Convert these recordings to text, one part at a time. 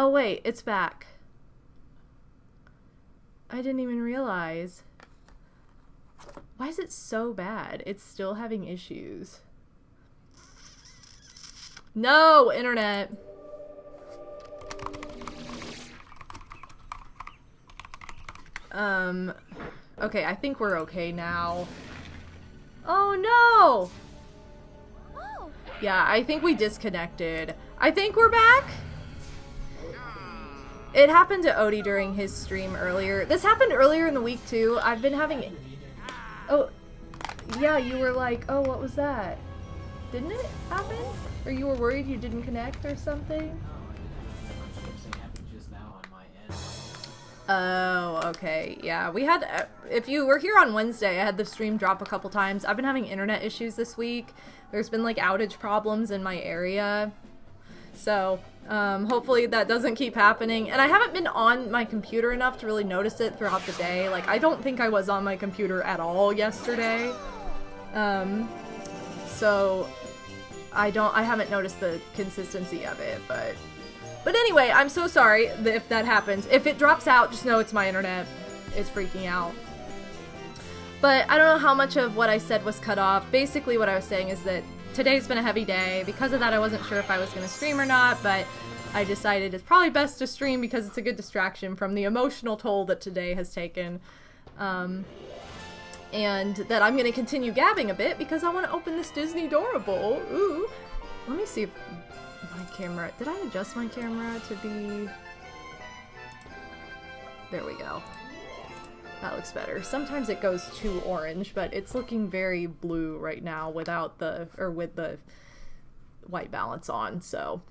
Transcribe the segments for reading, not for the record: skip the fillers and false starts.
Oh wait, it's back. I didn't even realize. Why is it so bad? It's still having issues. No, internet. Okay, I think we're okay now. Oh no! Oh. Yeah, I think we disconnected. I think we're back? It happened to Odie during his stream earlier. This happened earlier in the week too. I've been having... Oh, yeah, you were like, oh, what was that? Didn't it happen? Or you were worried you didn't connect or something? Oh, okay. Yeah, we had... if you were here on Wednesday, I had the stream drop a couple times. I've been having internet issues this week. There's been, like, outage problems in my area. So, hopefully that doesn't keep happening. And I haven't been on my computer enough to really notice it throughout the day. Like, I don't think I was on my computer at all yesterday. So, I haven't noticed the consistency of it, But anyway, I'm so sorry if that happens. If it drops out, just know it's my internet. It's freaking out. But I don't know how much of what I said was cut off. Basically what I was saying is that today's been a heavy day. Because of that, I wasn't sure if I was going to stream or not, but I decided it's probably best to stream because it's a good distraction from the emotional toll that today has taken. And that I'm going to continue gabbing a bit because I want to open this Disney Doorable. Ooh. Let me see if my camera... Did I adjust my camera to be... There we go. That looks better. Sometimes it goes too orange, but it's looking very blue right now without the... or with the white balance on, so...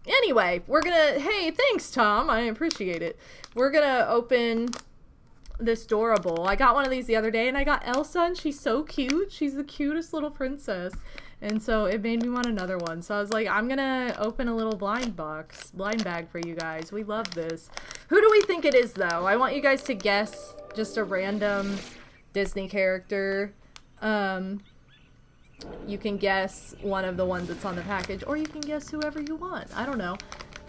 Anyway, we're gonna... Hey, thanks, Tom! I appreciate it. We're gonna open this Doorable. I got one of these the other day, and I got Elsa, and she's so cute. She's the cutest little princess. And so it made me want another one. So I was like, I'm gonna open a little blind bag for you guys. We love this. Who do we think it is, though? I want you guys to guess just a random Disney character. You can guess one of the ones that's on the package, or you can guess whoever you want. I don't know.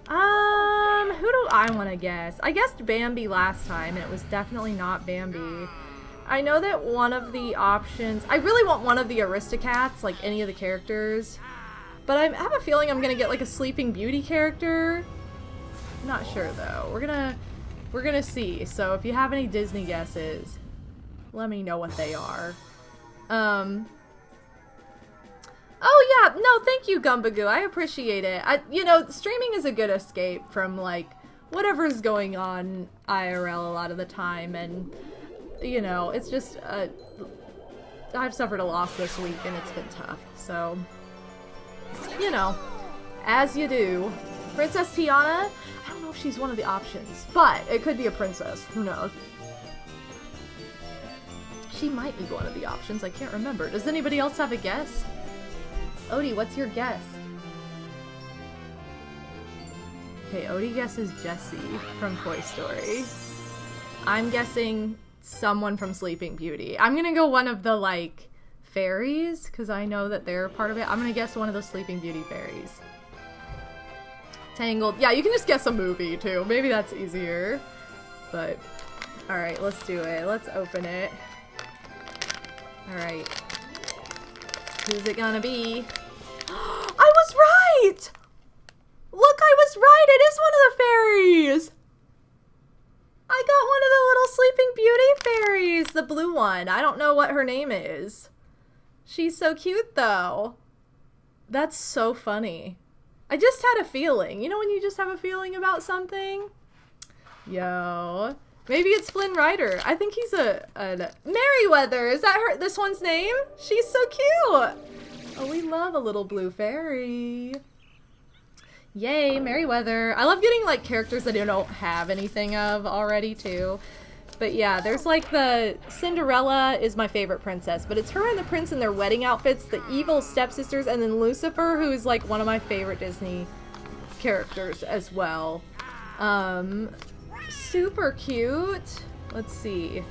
Who do I want to guess? I guessed Bambi last time, and it was definitely not Bambi. I know that one of the options... I really want one of the Aristocats, like any of the characters. But I have a feeling I'm gonna get like a Sleeping Beauty character. I'm not sure though. We're gonna see. So if you have any Disney guesses, let me know what they are. Oh yeah, no, thank you, Gumbagoo. I appreciate it. You know, streaming is a good escape from like whatever's going on IRL a lot of the time, and you know, it's just, I've suffered a loss this week and it's been tough, so, you know, as you do. Princess Tiana? I don't know if she's one of the options, but it could be a princess, who knows. She might be one of the options, I can't remember. Does anybody else have a guess? Odie, what's your guess? Okay, Odie guesses Jessie from Toy Story. I'm guessing someone from Sleeping Beauty. I'm gonna go one of the, like, fairies, because I know that they're part of it. I'm gonna guess one of the Sleeping Beauty fairies. Tangled. Yeah, you can just guess a movie, too. Maybe that's easier. But, alright, let's do it. Let's open it. Alright. Who's it gonna be? I was right! Look, I was right! It is one of the fairies! I got one of the little Sleeping Beauty fairies! The blue one. I don't know what her name is. She's so cute, though. That's so funny. I just had a feeling. You know when you just have a feeling about something? Yo. Maybe it's Flynn Rider. I think he's a Merryweather. Is that this one's name? She's so cute. Oh, we love a little blue fairy. Yay, Merryweather. I love getting, like, characters that I don't have anything of already, too. But yeah, there's, like, the Cinderella is my favorite princess, but it's her and the prince in their wedding outfits, the evil stepsisters, and then Lucifer, who is, like, one of my favorite Disney characters as well. Super cute. Let's see.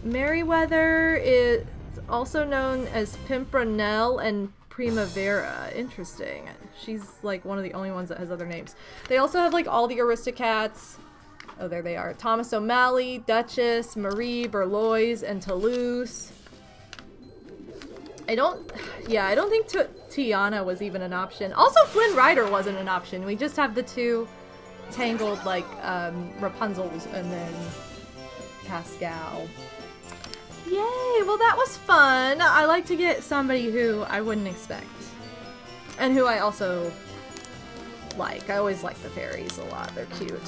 Merryweather is also known as Pimpernel and Primavera. Interesting. She's like one of the only ones that has other names. They also have like all the Aristocats. Oh, there they are. Thomas O'Malley, Duchess, Marie, Berlois, and Toulouse. I don't think Tiana was even an option. Also, Flynn Rider wasn't an option. We just have the two tangled, like, Rapunzels and then Pascal. Yay! Well, that was fun. I like to get somebody who I wouldn't expect. And who I also like. I always like the fairies a lot. They're cute.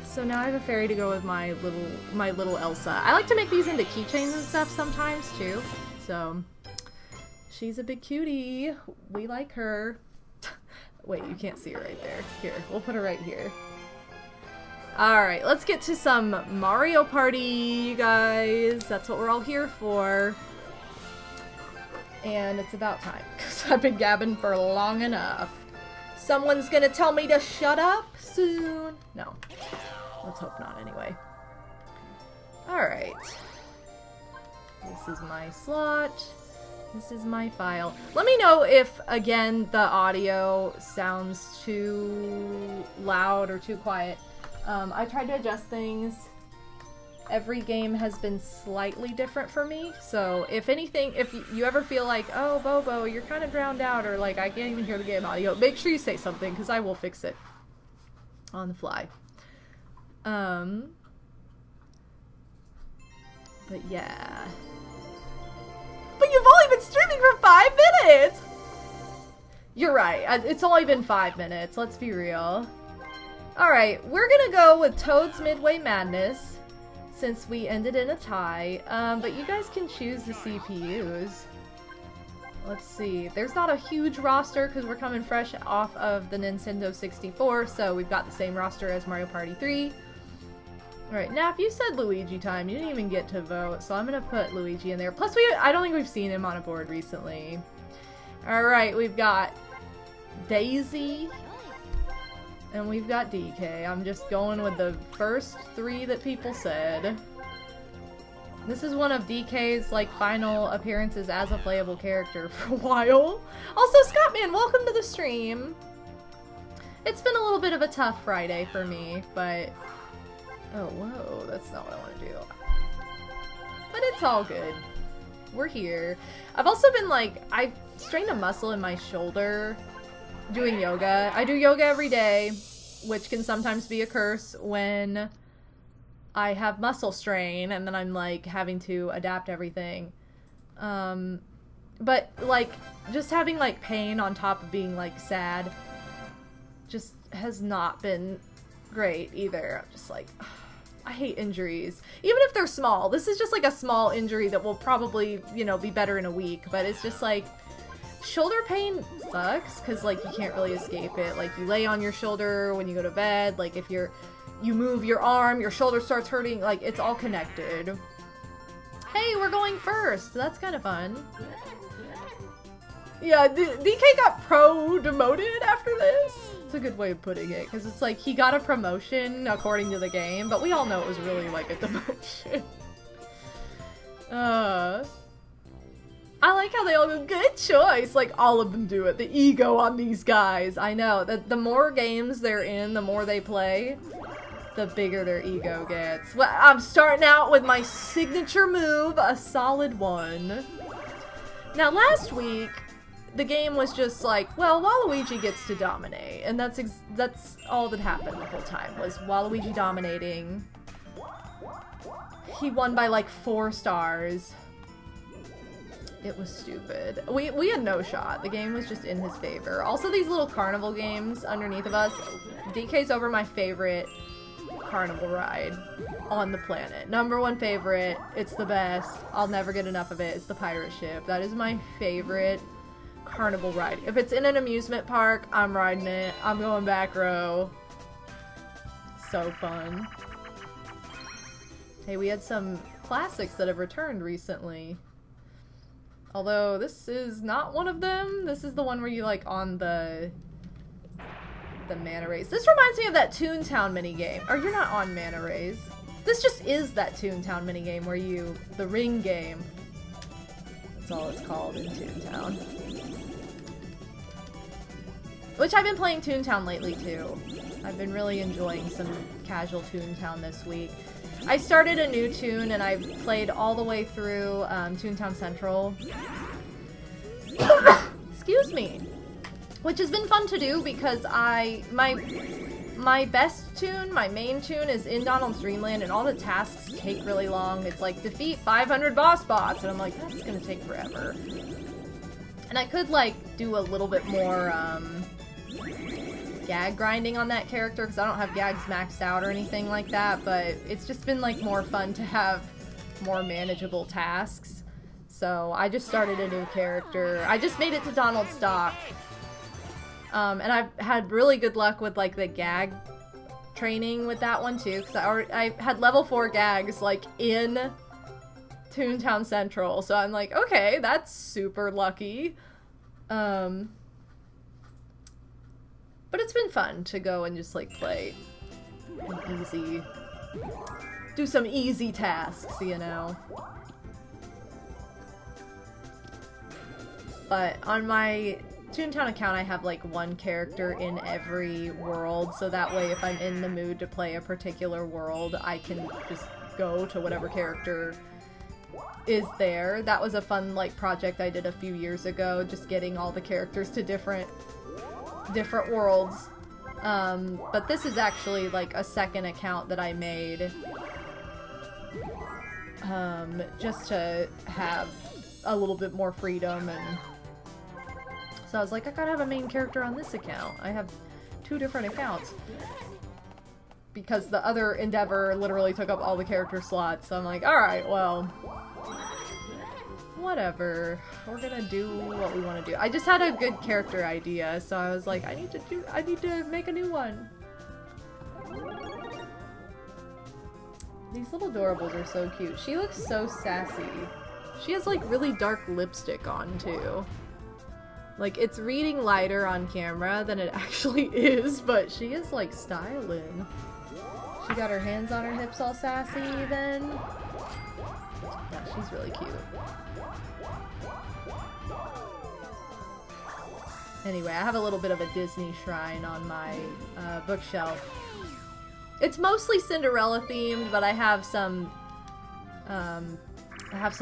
So now I have a fairy to go with my little Elsa. I like to make these into keychains and stuff sometimes, too. So, she's a big cutie. We like her. Wait, you can't see her right there. Here, we'll put her right here. Alright, let's get to some Mario Party, you guys. That's what we're all here for. And it's about time, because I've been gabbing for long enough. Someone's gonna tell me to shut up soon. No. Let's hope not, anyway. Alright. This is my slot. This is my file. Let me know if, again, the audio sounds too loud or too quiet. I tried to adjust things. Every game has been slightly different for me, so if anything, if you ever feel like, oh, Bobo, you're kind of drowned out, or like, I can't even hear the game audio, make sure you say something, because I will fix it on the fly. But yeah. But you've only been streaming for 5 minutes! You're right, it's only been 5 minutes, let's be real. Alright, we're gonna go with Toad's Midway Madness, since we ended in a tie, but you guys can choose the CPUs. Let's see, there's not a huge roster because we're coming fresh off of the Nintendo 64, so we've got the same roster as Mario Party 3. Alright, now if you said Luigi time, you didn't even get to vote, so I'm gonna put Luigi in there. Plus, I don't think we've seen him on a board recently. Alright, we've got Daisy, and we've got DK. I'm just going with the first 3 that people said. This is one of DK's, like, final appearances as a playable character for a while. Also, Scottman, welcome to the stream! It's been a little bit of a tough Friday for me, but... Oh, whoa, that's not what I want to do. But it's all good. We're here. I've also been, like, I strained a muscle in my shoulder doing yoga. I do yoga every day, which can sometimes be a curse when I have muscle strain and then I'm like having to adapt everything. But like just having like pain on top of being like sad just has not been great either. I'm just like, I hate injuries. Even if they're small. This is just like a small injury that will probably, you know, be better in a week, but it's just like shoulder pain sucks because like you can't really escape it. Like you lay on your shoulder when you go to bed, like if you move your arm, your shoulder starts hurting, like it's all connected. Hey, we're going first. That's kind of fun. Yeah, DK got pro-demoted after this. It's a good way of putting it, because it's like he got a promotion according to the game, but we all know it was really like a demotion. I like how they all go, good choice! Like, all of them do it. The ego on these guys. I know. That the more games they're in, the more they play, the bigger their ego gets. Well, I'm starting out with my signature move, a solid 1. Now, last week, the game was just like, well, Waluigi gets to dominate. And that's all that happened the whole time, was Waluigi dominating. He won by, like, 4 stars. It was stupid. We had no shot. The game was just in his favor. Also, these little carnival games underneath of us. DK's over my favorite carnival ride on the planet. #1 favorite. It's the best. I'll never get enough of it. It's the pirate ship. That is my favorite carnival ride. If it's in an amusement park, I'm riding it. I'm going back row. So fun. Hey, we had some classics that have returned recently. Although, this is not one of them. This is the one where you, like, on the mana rays. This reminds me of that Toontown minigame. Or you're not on mana rays. This just is that Toontown minigame where the ring game. That's all it's called in Toontown. Which I've been playing Toontown lately too. I've been really enjoying some casual Toontown this week. I started a new toon and I've played all the way through Toontown Central. Excuse me. Which has been fun to do because my best toon, my main toon, is in Donald's Dreamland, and all the tasks take really long. It's like, defeat 500 boss bots, and I'm like, that's gonna take forever. And I could, like, do a little bit more, gag grinding on that character, because I don't have gags maxed out or anything like that, but it's just been, like, more fun to have more manageable tasks. So, I just started a new character. I just made it to Donald Stock. And I've had really good luck with, like, the gag training with that one, too, because I had level 4 gags, like, in Toontown Central, so I'm like, okay, that's super lucky. But it's been fun to go and just, like, play an easy... do some easy tasks, you know? But on my Toontown account, I have like one character in every world, so that way if I'm in the mood to play a particular world, I can just go to whatever character is there. That was a fun like project I did a few years ago, just getting all the characters to different worlds. But this is actually like a second account that I made just to have a little bit more freedom, and so I was like, I gotta have a main character on this account. I have 2 different accounts. Because the other endeavor literally took up all the character slots, so I'm like, alright, well, whatever. We're gonna do what we want to do. I just had a good character idea, so I was like, I need to make a new one. These little Doorables are so cute. She looks so sassy. She has like really dark lipstick on too. Like, it's reading lighter on camera than it actually is, but she is, like, styling. She got her hands on her hips all sassy, then. Yeah, she's really cute. Anyway, I have a little bit of a Disney shrine on my bookshelf. It's mostly Cinderella themed, but I have some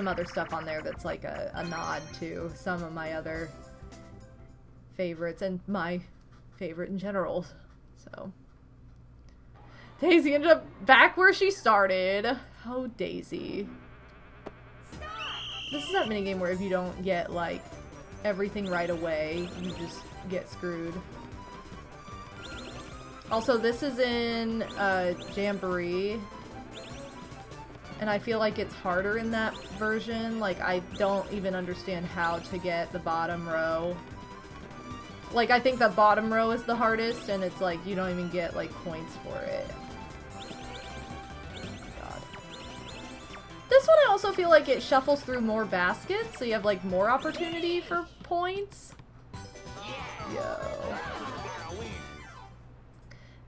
other stuff on there that's like a nod to some of my other favorites, and my favorite in general, so. Daisy ended up back where she started. Oh, Daisy. This is that minigame where if you don't get, like, everything right away, you just get screwed. Also, this is in Jamboree, and I feel like it's harder in that version. Like, I don't even understand how to get the bottom row. Like, I think the bottom row is the hardest, and it's like, you don't even get, like, points for it. God. This one I also feel like it shuffles through more baskets, so you have, like, more opportunity for points. Yo.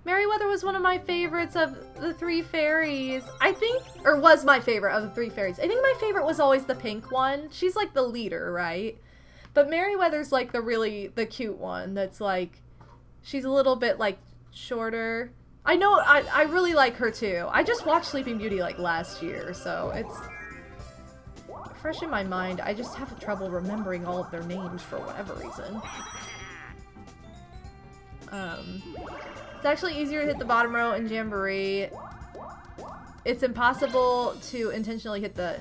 Merryweather was one of my favorites of the 3 fairies. I think, or was my favorite of the 3 fairies. I think my favorite was always the pink one. She's, like, the leader, right? But Merryweather's like the cute one that's like, she's a little bit like shorter. I know, I really like her too. I just watched Sleeping Beauty like last year, so it's fresh in my mind. I just have trouble remembering all of their names for whatever reason. It's actually easier to hit the bottom row in Jamboree. It's impossible to intentionally hit the...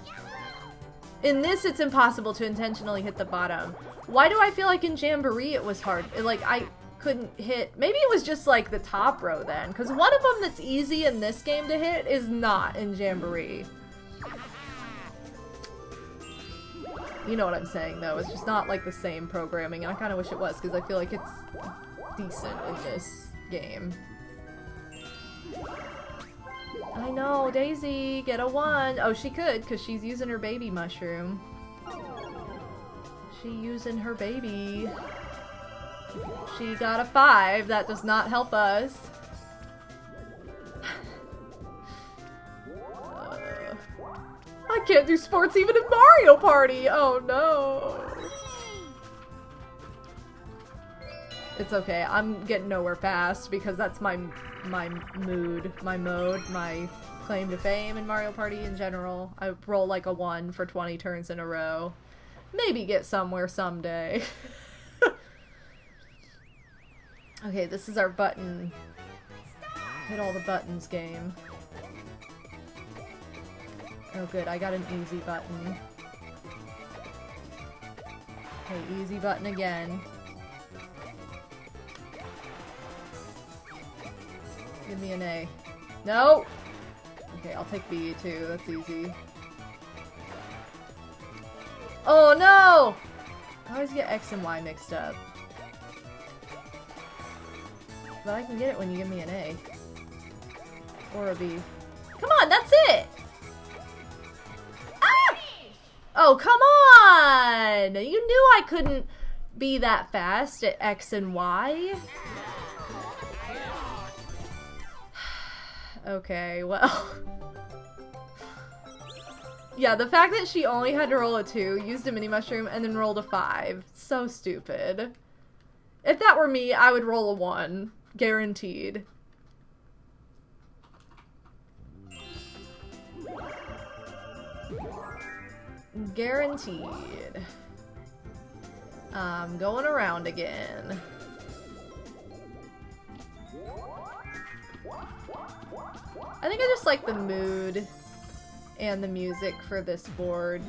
In this, it's impossible to intentionally hit the bottom. Why do I feel like in Jamboree it was hard? Like, I couldn't hit... Maybe it was just, like, the top row then. Because one of them that's easy in this game to hit is not in Jamboree. You know what I'm saying, though. It's just not, like, the same programming. And I kind of wish it was, because I feel like it's decent in this game. I know, Daisy, get a 1. Oh, she could, because she's using her baby mushroom. She using her baby. She got a 5. That does not help us. I can't do sports even in Mario Party! Oh no! It's okay. I'm getting nowhere fast because that's my mode, my claim to fame in Mario Party in general. I roll like a 1 for 20 turns in a row. Maybe get somewhere someday. Okay, this is our button. Hit all the buttons game. Oh good, I got an easy button. Okay, easy button again. Give me an A. No! Okay, I'll take B too, that's easy. Oh no! I always get X and Y mixed up. But I can get it when you give me an A. Or a B. Come on, that's it! Ah! Oh, come on! You knew I couldn't be that fast at X and Y. Okay, well. Yeah, the fact that she only had to roll a 2, used a mini mushroom, and then rolled a 5. So stupid. If that were me, I would roll a 1. Guaranteed. Guaranteed. Going around again. I think I just like the mood and the music for this board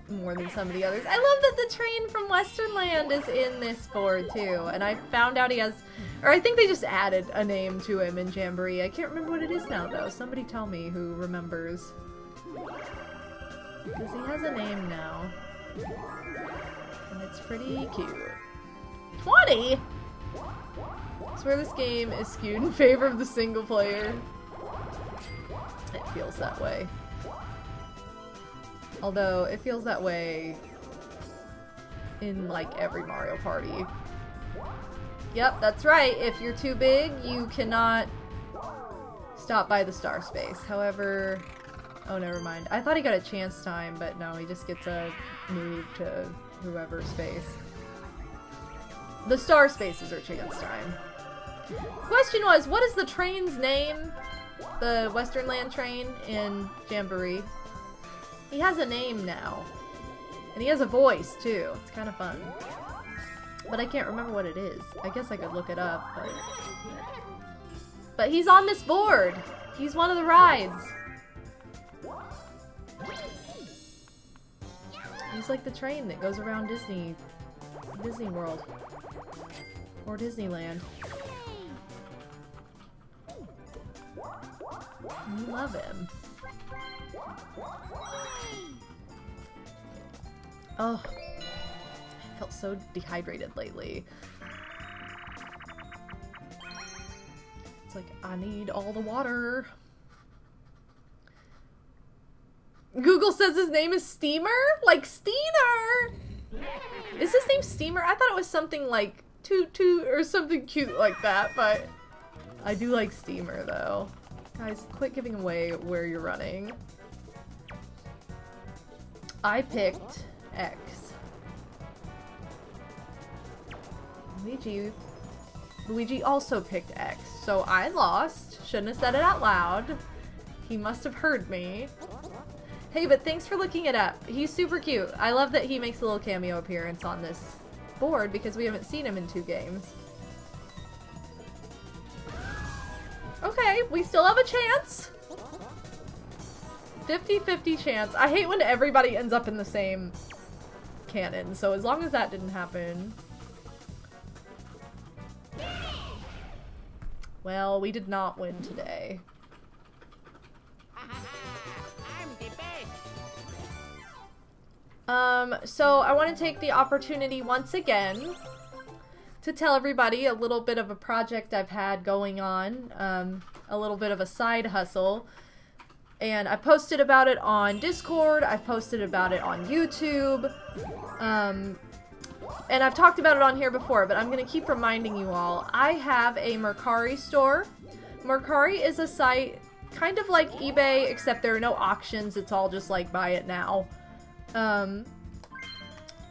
more than some of the others. I love that the train from Westernland is in this board too, and I found out he has, or I think they just added a name to him in Jamboree. I can't remember what it is now though. Somebody tell me who remembers. Because he has a name now. And it's pretty cute. 20?! I swear this game is skewed in favor of the single player. It feels that way. Although, it feels that way in, like, every Mario Party. Yep, that's right. If you're too big, you cannot stop by the star space. However... Oh, never mind. I thought he got a chance time, but no, he just gets a move to whoever's space. The star spaces are chance time. Question was, what is the train's name? The Westernland train in Jamboree. He has a name now. And he has a voice, too. It's kind of fun. But I can't remember what it is. I guess I could look it up, but he's on this board! He's one of the rides! He's like the train that goes around Disney World. Or Disneyland. You love him. Oh, I felt so dehydrated lately. It's like, I need all the water. Google says his name is Steamer? Like Steiner! Is his name Steamer? I thought it was something like Toot Toot or something cute like that, but I do like Steamer though. Guys, quit giving away where you're running. I picked X. Luigi also picked X, so I lost. Shouldn't have said it out loud. He must have heard me. Hey, but thanks for looking it up. He's super cute. I love that he makes a little cameo appearance on this board because we haven't seen him in 2 games. Okay, we still have a chance. 50-50 chance. I hate when everybody ends up in the same cannon, so as long as that didn't happen. Well, we did not win today. So I want to take the opportunity once again to tell everybody a little bit of a project I've had going on, a little bit of a side hustle. And I posted about it on Discord, I posted about it on YouTube, and I've talked about it on here before, but I'm going to keep reminding you all. I have a Mercari store. Mercari is a site kind of like eBay, except there are no auctions, it's all just like buy it now.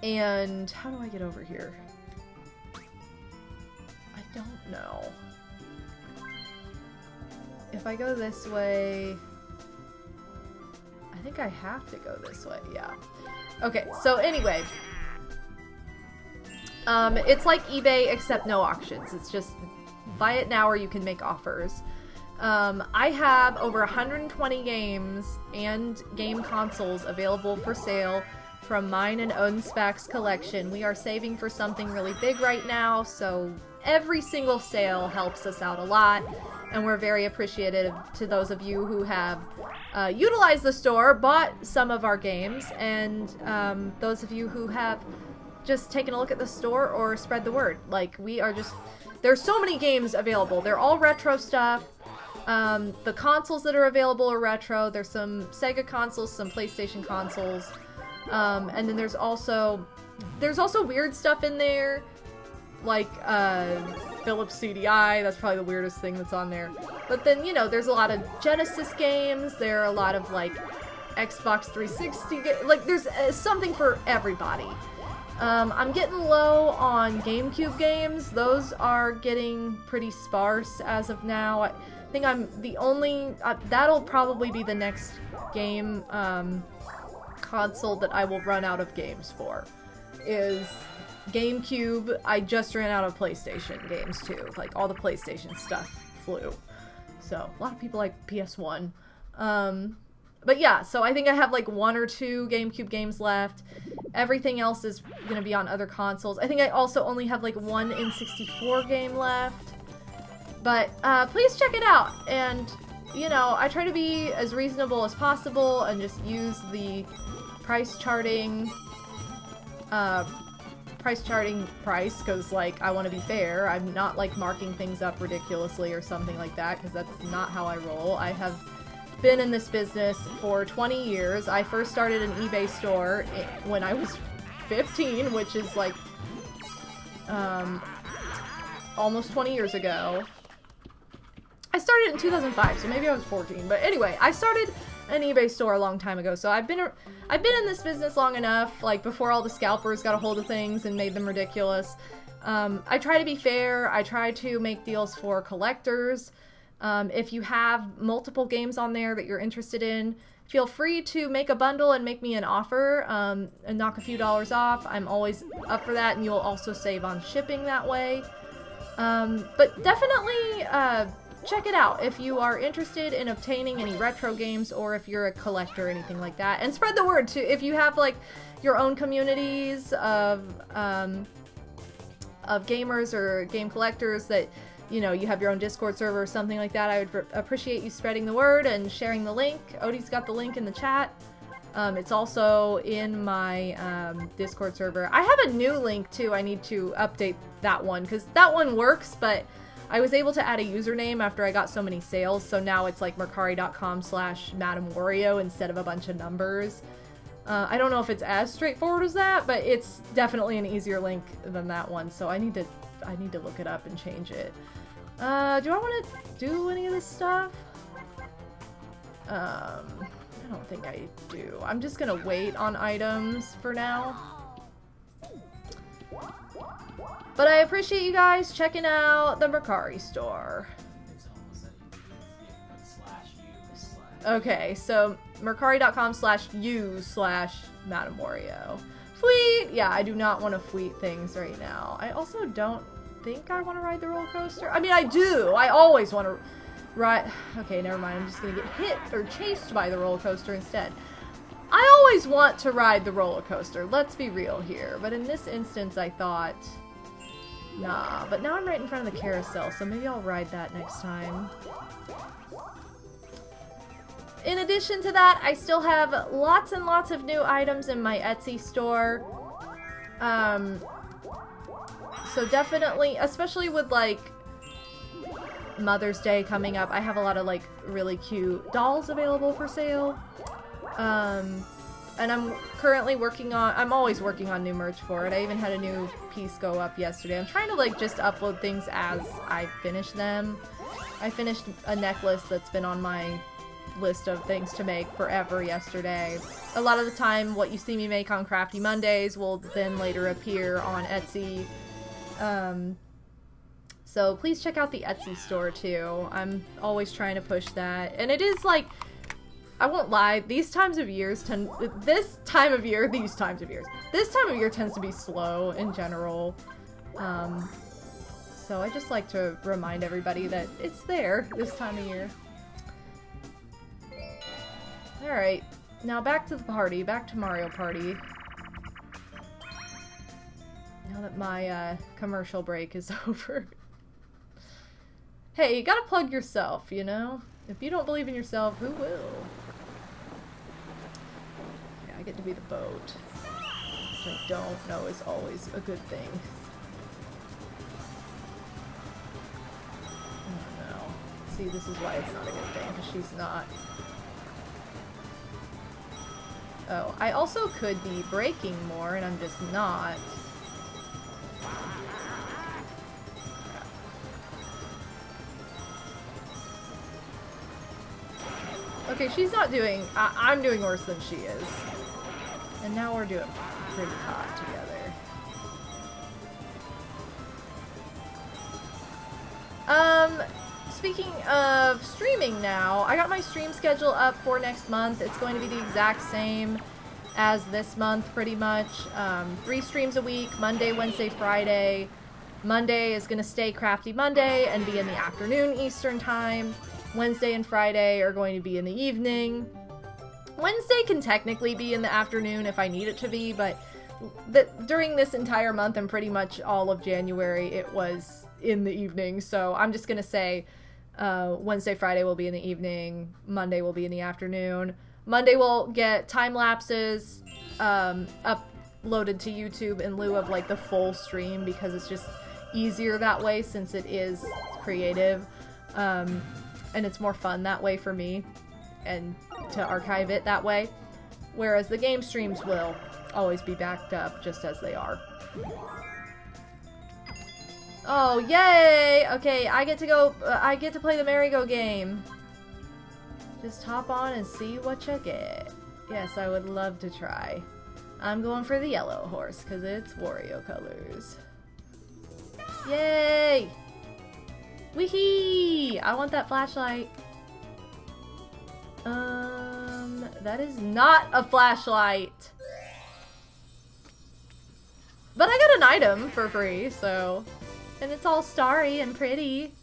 And how do I get over here? don't know. If I go this way... I think I have to go this way, yeah. Okay, so anyway. It's like eBay except no auctions. It's just buy it now or you can make offers. I have over 120 games and game consoles available for sale from mine and Ownspac's collection. We are saving for something really big right now, so every single sale helps us out a lot, and we're very appreciative to those of you who have utilized the store, bought some of our games, and those of you who have just taken a look at the store or spread the word. Like, we are just... There's so many games available. They're all retro stuff. The consoles that are available are retro. There's some Sega consoles, some PlayStation consoles. And then there's also weird stuff in there, like Philips CDI. That's probably the weirdest thing that's on there. But then, you know, there's a lot of Genesis games. There are a lot of like Xbox 360. Like, there's something for everybody. I'm getting low on GameCube games. Those are getting pretty sparse as of now. I think I'm the only... that'll probably be the next game console that I will run out of games for, is GameCube. I just ran out of PlayStation games too. Like, all the PlayStation stuff flew. So, a lot of people like PS1. But yeah, so I think I have like 1 or 2 GameCube games left. Everything else is gonna be on other consoles. I think I also only have like 1 N64 game left. But please check it out. And, you know, I try to be as reasonable as possible and just use the price charting price, because like I want to be fair. I'm not like marking things up ridiculously or something like that, because that's not how I roll. I have been in this business for 20 years. I first started an eBay store when I was 15, which is like almost 20 years ago. I started in 2005, so maybe I was 14. But anyway, I started an eBay store a long time ago, so I've been in this business long enough, like before all the scalpers got a hold of things and made them ridiculous. I try to be fair. I try to make deals for collectors. If you have multiple games on there that you're interested in, feel free to make a bundle and make me an offer and knock a few dollars off. I'm always up for that, and you'll also save on shipping that way. But definitely check it out if you are interested in obtaining any retro games, or if you're a collector or anything like that. And spread the word too. If you have like your own communities of gamers or game collectors that, you know, you have your own Discord server or something like that, I would appreciate you spreading the word and sharing the link. Odie's got the link in the chat. It's also in my Discord server. I have a new link too. I need to update that one, because that one works, but I was able to add a username after I got so many sales, so now it's like mercari.com/MadameWario instead of a bunch of numbers. I don't know if it's as straightforward as that, but it's definitely an easier link than that one, so I need to look it up and change it. Do I want to do any of this stuff? I don't think I do. I'm just gonna wait on items for now. But I appreciate you guys checking out the Mercari store. Okay, so mercari.com/u/MadameWario. Fleet! Yeah, I do not want to fleet things right now. I also don't think I want to ride the roller coaster. I mean, I do. I always want to ride... Okay, never mind. I'm just going to get hit or chased by the roller coaster instead. I always want to ride the roller coaster. Let's be real here. But in this instance, I thought... Nah, but now I'm right in front of the carousel, so maybe I'll ride that next time. In addition to that, I still have lots and lots of new items in my Etsy store. So definitely, especially with like Mother's Day coming up, I have a lot of like really cute dolls available for sale. And I'm currently I'm always working on new merch for it. I even had a new piece go up yesterday. I'm trying to like just upload things as I finish them. I finished a necklace that's been on my list of things to make forever yesterday. A lot of the time, what you see me make on Crafty Mondays will then later appear on Etsy. So please check out the Etsy store too. I'm always trying to push that. And it is like, I won't lie, this time of year tends to be slow in general. So I just like to remind everybody that it's there this time of year. Alright, now back to the party, back to Mario Party. Now that my commercial break is over. Hey, you gotta plug yourself, you know? If you don't believe in yourself, who will? Yeah, I get to be the boat. Which I don't know is always a good thing. Oh no. See, this is why it's not a good thing, because she's not. Oh, I also could be braking more, and I'm just not. Okay, she's not doing... I'm doing worse than she is. And now we're doing pretty hot together. Speaking of streaming now, I got my stream schedule up for next month. It's going to be the exact same as this month, pretty much. 3 streams a week, Monday, Wednesday, Friday. Monday is going to stay Crafty Monday and be in the afternoon Eastern time. Wednesday and Friday are going to be in the evening. Wednesday can technically be in the afternoon if I need it to be, but during this entire month and pretty much all of January, it was in the evening. So I'm just going to say Wednesday, Friday will be in the evening. Monday will be in the afternoon. Monday will get time lapses uploaded to YouTube in lieu of like the full stream because it's just easier that way since it is creative. And it's more fun that way for me, and to archive it that way. Whereas the game streams will always be backed up just as they are. Oh, yay! Okay, I get to go, I get to play the merry-go game. Just hop on and see what you get. Yes, I would love to try. I'm going for the yellow horse, because it's Wario colors. Yay! Wee-hee! I want that flashlight. That is not a flashlight. But I got an item for free, so... And it's all starry and pretty.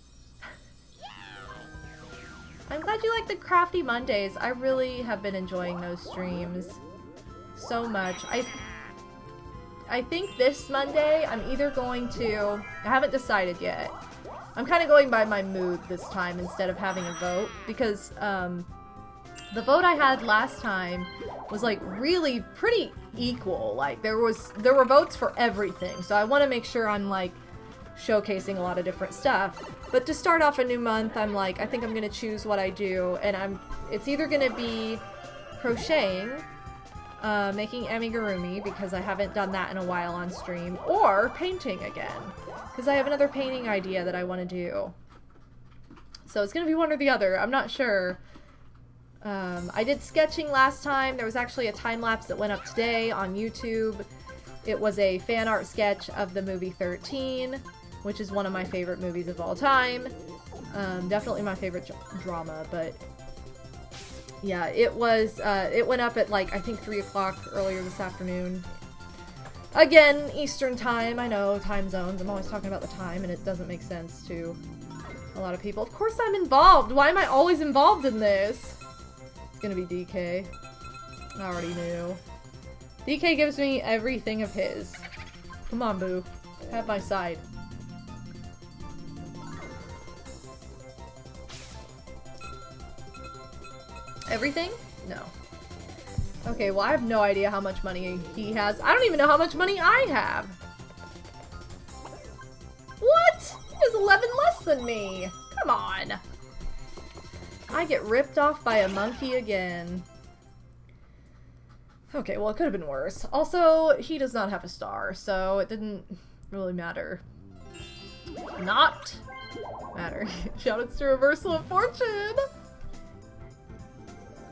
I'm glad you like the Crafty Mondays. I really have been enjoying those streams so much. I think this Monday I'm either going to... I haven't decided yet. I'm kind of going by my mood this time instead of having a vote, because the vote I had last time was like really pretty equal. Like there were votes for everything, so I want to make sure I'm like showcasing a lot of different stuff. But to start off a new month, I'm like, I think I'm gonna choose what I do, and it's either gonna be crocheting, making amigurumi because I haven't done that in a while on stream, or painting again. Because I have another painting idea that I want to do. So it's going to be one or the other. I'm not sure. I did sketching last time. There was actually a time-lapse that went up today on YouTube. It was a fan art sketch of the movie 13, which is one of my favorite movies of all time. Definitely my favorite drama, but... Yeah, it was, it went up at like, I think 3 o'clock earlier this afternoon. Again, Eastern time. I know, time zones. I'm always talking about the time, and it doesn't make sense to a lot of people. Of course I'm involved! Why am I always involved in this? It's gonna be DK. I already knew. DK gives me everything of his. Come on, boo. Have my side. Everything? No. Okay, well, I have no idea how much money he has. I don't even know how much money I have. What? He has 11 less than me. Come on. I get ripped off by a monkey again. Okay, well, it could have been worse. Also, he does not have a star, so it didn't really matter. Not matter. Shoutouts to Reversal of Fortune!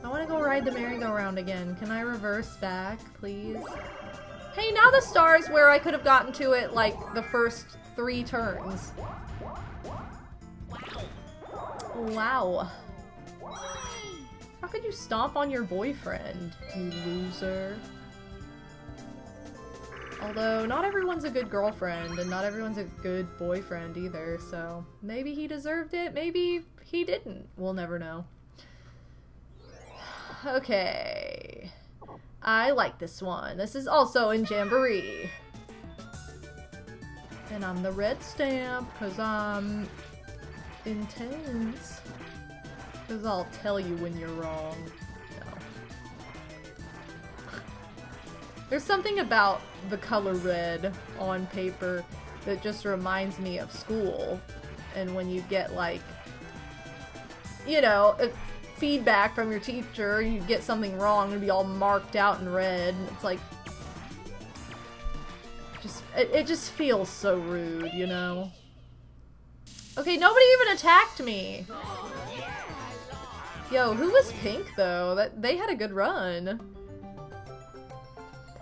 I want to go ride the merry-go-round again. Can I reverse back, please? Hey, now the star is where I could have gotten to it, like, the first 3 turns. Wow. How could you stomp on your boyfriend, you loser? Although, not everyone's a good girlfriend, and not everyone's a good boyfriend either, so maybe he deserved it, maybe he didn't. We'll never know. Okay. I like this one. This is also in Jamboree. And I'm the red stamp, because I'm intense. Because I'll tell you when you're wrong. No. There's something about the color red on paper that just reminds me of school. And when you get, like, you know, feedback from your teacher, you get something wrong, it'll be all marked out in red. And it's like, it just feels so rude, you know? Okay, nobody even attacked me. Yo, who was pink though? They had a good run.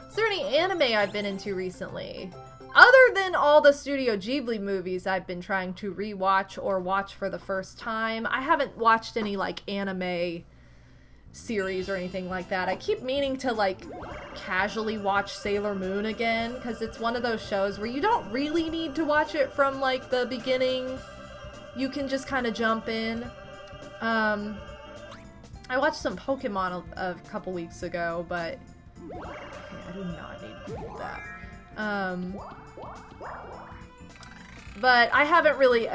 Is there any anime I've been into recently? Other than all the Studio Ghibli movies I've been trying to rewatch or watch for the first time, I haven't watched any like anime series or anything like that. I keep meaning to like casually watch Sailor Moon again, because it's one of those shows where you don't really need to watch it from like the beginning. You can just kind of jump in. I watched some Pokemon a couple weeks ago, but okay, I do not need to do that. But I haven't really,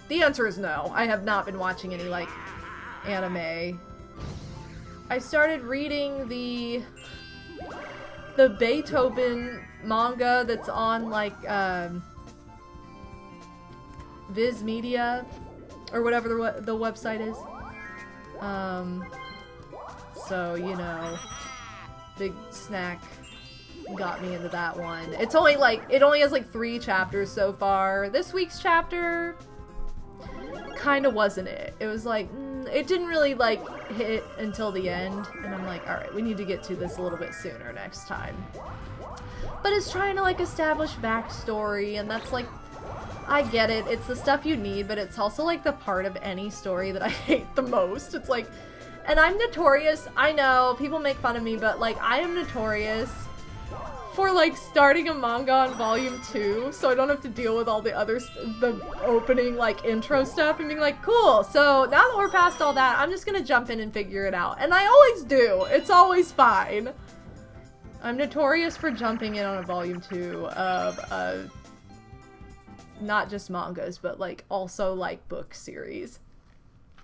the answer is no. I have not been watching any, like, anime. I started reading the Beethoven manga that's on, like, Viz Media, or whatever the website is. So, you know, Big Snack got me into that one. It's only like, it only has like 3 chapters so far. This week's chapter kind of wasn't it. It was like, it didn't really like hit until the end, and I'm like, alright, we need to get to this a little bit sooner next time. But it's trying to like establish backstory, and that's like, I get it, it's the stuff you need, but it's also like the part of any story that I hate the most. It's like, and I'm notorious, I know, people make fun of me, but like, I am notorious for like starting a manga on volume 2, so I don't have to deal with all the other, the opening like intro stuff and being like, cool, so now that we're past all that, I'm just gonna jump in and figure it out. And I always do, it's always fine. I'm notorious for jumping in on a volume 2 of, not just mangas, but like also like book series.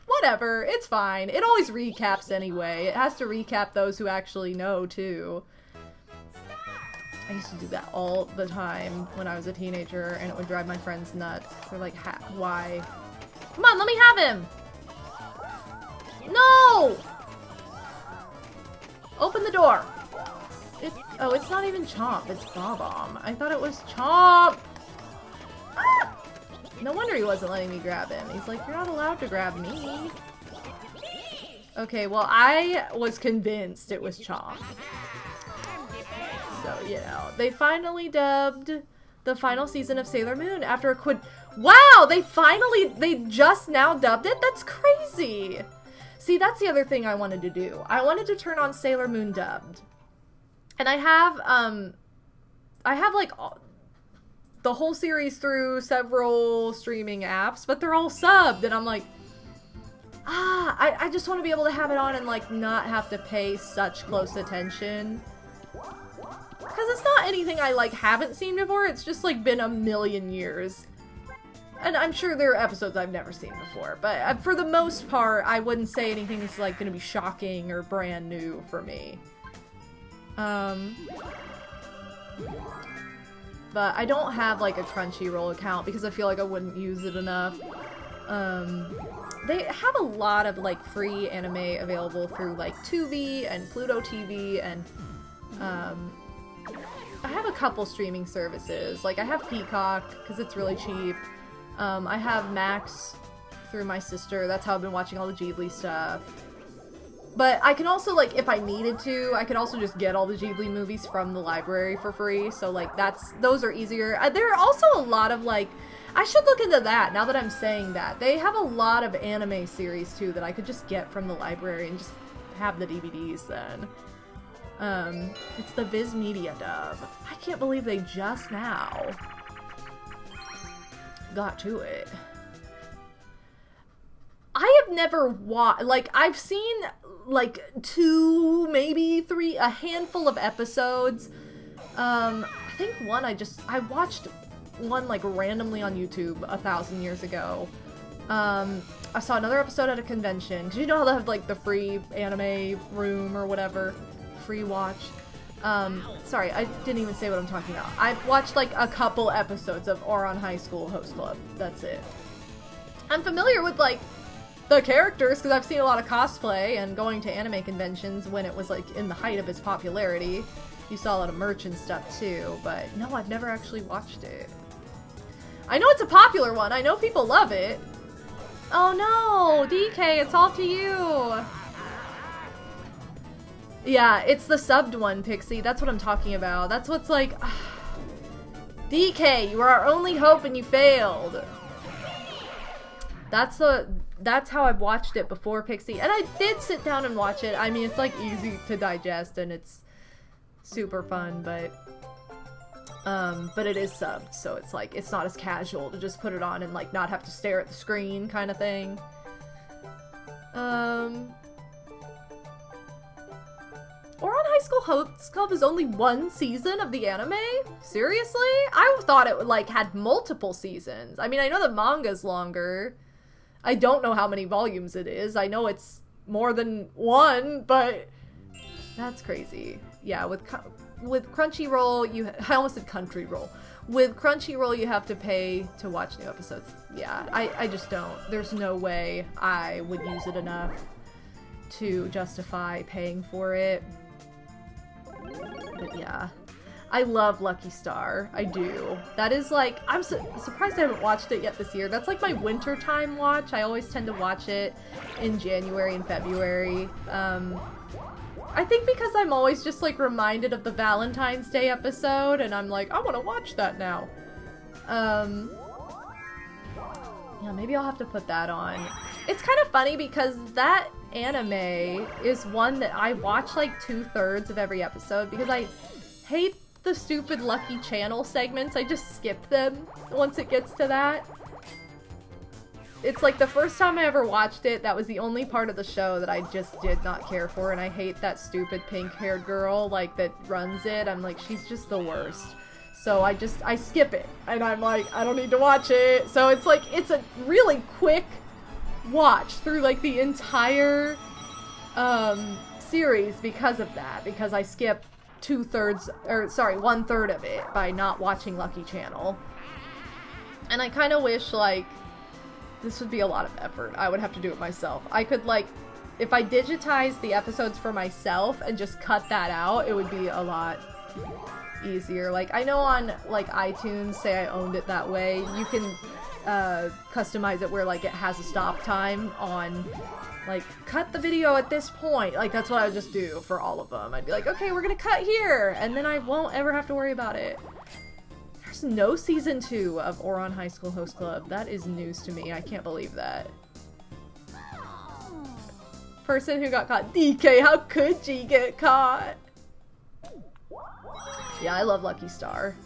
Whatever, it's fine. It always recaps anyway. It has to recap those who actually know too. I used to do that all the time when I was a teenager, and it would drive my friends nuts. They're like, why? Come on, let me have him! No! Open the door! Oh, it's not even Chomp, it's Bob-omb. I thought it was Chomp! Ah! No wonder he wasn't letting me grab him. He's like, you're not allowed to grab me. Okay, well, I was convinced it was Chomp. So, you know, they finally dubbed the final season of Sailor Moon after a Wow! They just now dubbed it? That's crazy! See, that's the other thing I wanted to do. I wanted to turn on Sailor Moon dubbed. And I have like the whole series through several streaming apps, but they're all subbed, and I'm like, I just want to be able to have it on and like not have to pay such close attention. Because it's not anything I like haven't seen before, it's just like been a million years. And I'm sure there are episodes I've never seen before, but for the most part, I wouldn't say anything is like gonna be shocking or brand new for me. But I don't have like a Crunchyroll account because I feel like I wouldn't use it enough. They have a lot of like free anime available through like Tubi and Pluto TV, and I have a couple streaming services. Like I have Peacock because it's really cheap. I have Max through my sister. That's how I've been watching all the Ghibli stuff. But I can also, like, if I needed to, I could also just get all the Ghibli movies from the library for free. So, like, those are easier. There are also a lot of, like, I should look into that now that I'm saying that. They have a lot of anime series too that I could just get from the library and just have the DVDs then. It's the Viz Media dub. I can't believe they just now got to it. I have never watched, like, I've seen, like, 2, maybe 3, a handful of episodes. I think one I watched one, like, randomly on YouTube 1,000 years ago. I saw another episode at a convention, because you know how they have, like, the free anime room or whatever, free watch. Sorry, I didn't even say what I'm talking about. I've watched, like, a couple episodes of Ouran High School Host Club. That's it. I'm familiar with, like, the characters, because I've seen a lot of cosplay and going to anime conventions when it was, like, in the height of its popularity. You saw a lot of merch and stuff, too, but no, I've never actually watched it. I know it's a popular one. I know people love it. Oh no, DK, it's all to you. Yeah, it's the subbed one, Pixie. That's what I'm talking about. That's what's like... DK, you were our only hope and you failed. That's how I've watched it before, Pixie. And I did sit down and watch it. I mean, it's like easy to digest and it's super fun, but it is subbed, so it's like, it's not as casual to just put it on and like not have to stare at the screen kind of thing. Ouran High School Host Club is only 1 season of the anime? Seriously? I thought it like had multiple seasons. I mean, I know the manga's longer. I don't know how many volumes it is. I know it's more than 1, but that's crazy. Yeah, with Crunchyroll, I almost said Countryroll. With Crunchyroll, you have to pay to watch new episodes. Yeah, I just don't. There's no way I would use it enough to justify paying for it. But yeah, I love Lucky Star. I do. That is like, I'm surprised I haven't watched it yet this year. That's like my wintertime watch. I always tend to watch it in January and February. I think because I'm always just like reminded of the Valentine's Day episode and I'm like, I want to watch that now. Yeah, maybe I'll have to put that on. It's kind of funny because that anime is one that I watch like 2/3 of every episode because I hate the stupid Lucky Channel segments. I just skip them once it gets to that. It's like the first time I ever watched it, that was the only part of the show that I just did not care for, and I hate that stupid pink-haired girl, like, that runs it. I'm like, she's just the worst. So I skip it, and I'm like, I don't need to watch it. So it's like, it's a really quick watch through, like, the entire, series because of that, because I skip 1/3 of it by not watching Lucky Channel. And I kind of wish, like, this would be a lot of effort. I would have to do it myself. I could, like, if I digitize the episodes for myself and just cut that out, it would be a lot easier. Like, I know on, like, iTunes, say I owned it that way, you can customize it where, like, it has a stop time on, like, cut the video at this point. Like, that's what I would just do for all of them. I'd be like, okay, we're gonna cut here, and then I won't ever have to worry about it. There's no season 2 of Ouran High School Host Club. That is news to me. I can't believe that. Person who got caught. DK, how could you get caught? Yeah, I love Lucky Star.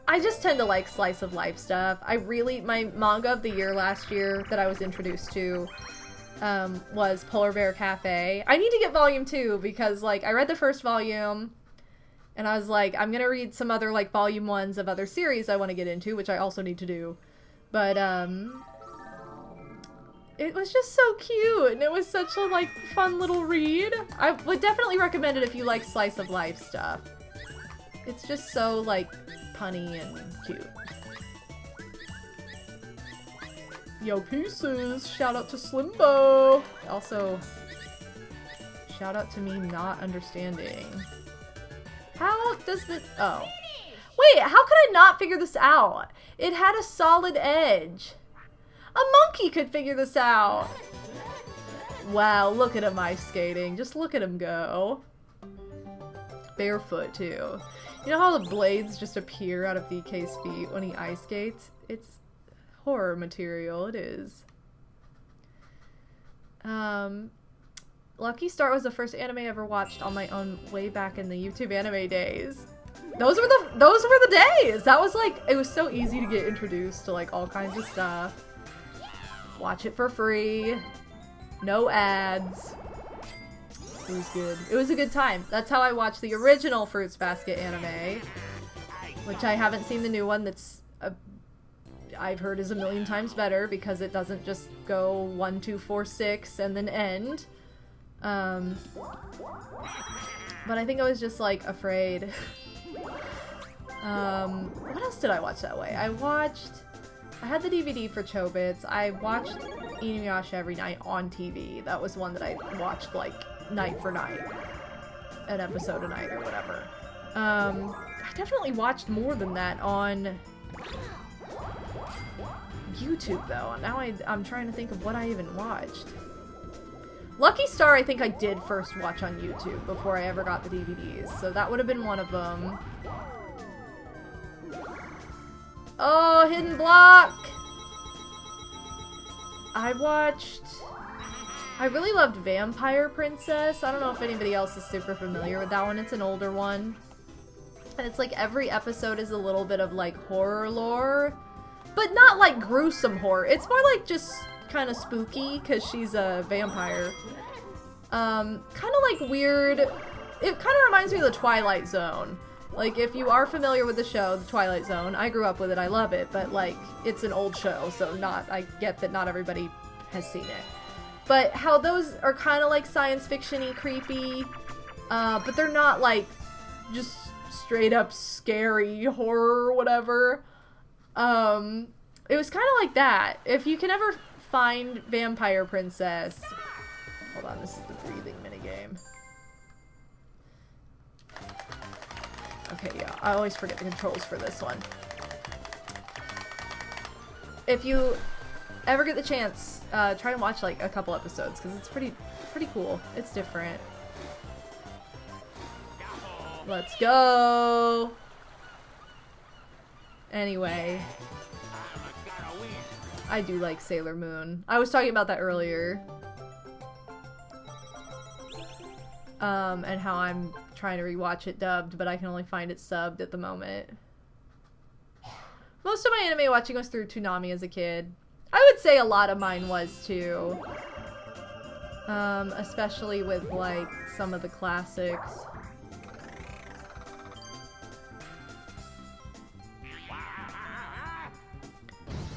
I just tend to like slice of life stuff. My manga of the year last year that I was introduced to was Polar Bear Cafe. I need to get volume 2 because, like, I read the first volume and I was like, I'm gonna read some other, like, volume 1s of other series I want to get into, which I also need to do. But, it was just so cute, and it was such a, like, fun little read. I would definitely recommend it if you like slice of life stuff. It's just so, like, punny and cute. Yo, pieces! Shout out to Slimbo! Also, shout out to me not understanding. How does this... Oh. Wait, how could I not figure this out? It had a solid edge. A monkey could figure this out. Wow, look at him ice skating. Just look at him go. Barefoot, too. You know how the blades just appear out of DK's feet when he ice skates? It's horror material. It is. Lucky Star was the first anime I ever watched on my own way back in the YouTube anime days. Those were the days! That was like, it was so easy to get introduced to like all kinds of stuff. Watch it for free. No ads. It was good. It was a good time. That's how I watched the original Fruits Basket anime. Which I haven't seen the new one that's, I've heard is a million times better because it doesn't just go 1, 2, 4, 6 and then end. But I think I was just like afraid. What else did I watch that way? I had the DVD for Chobits. I watched Inuyasha every night on TV. That was one that I watched like night for night. An episode a night or whatever. I definitely watched more than that on YouTube though. Now I'm trying to think of what I even watched. Lucky Star I think I did first watch on YouTube before I ever got the DVDs. So that would have been one of them. Oh, Hidden Block! I really loved Vampire Princess. I don't know if anybody else is super familiar with that one. It's an older one. And it's like every episode is a little bit of like horror lore. But not like gruesome horror. It's more like just kind of spooky because she's a vampire. Kind of like weird. It kind of reminds me of the Twilight Zone. Like, if you are familiar with the show, The Twilight Zone, I grew up with it, I love it, but, like, it's an old show, so I get that not everybody has seen it. But how those are kind of, like, science fiction-y, creepy, but they're not, like, just straight-up scary horror or whatever. It was kind of like that. If you can ever find Vampire Princess... Hold on, this is the breathing minigame. Okay, yeah, I always forget the controls for this one. If you ever get the chance, try and watch like a couple episodes because it's pretty cool. It's different. Let's go. Anyway, I do like Sailor Moon. I was talking about that earlier. And how I'm trying to rewatch it dubbed, but I can only find it subbed at the moment. Most of my anime watching was through Toonami as a kid. I would say a lot of mine was too. Especially with like some of the classics.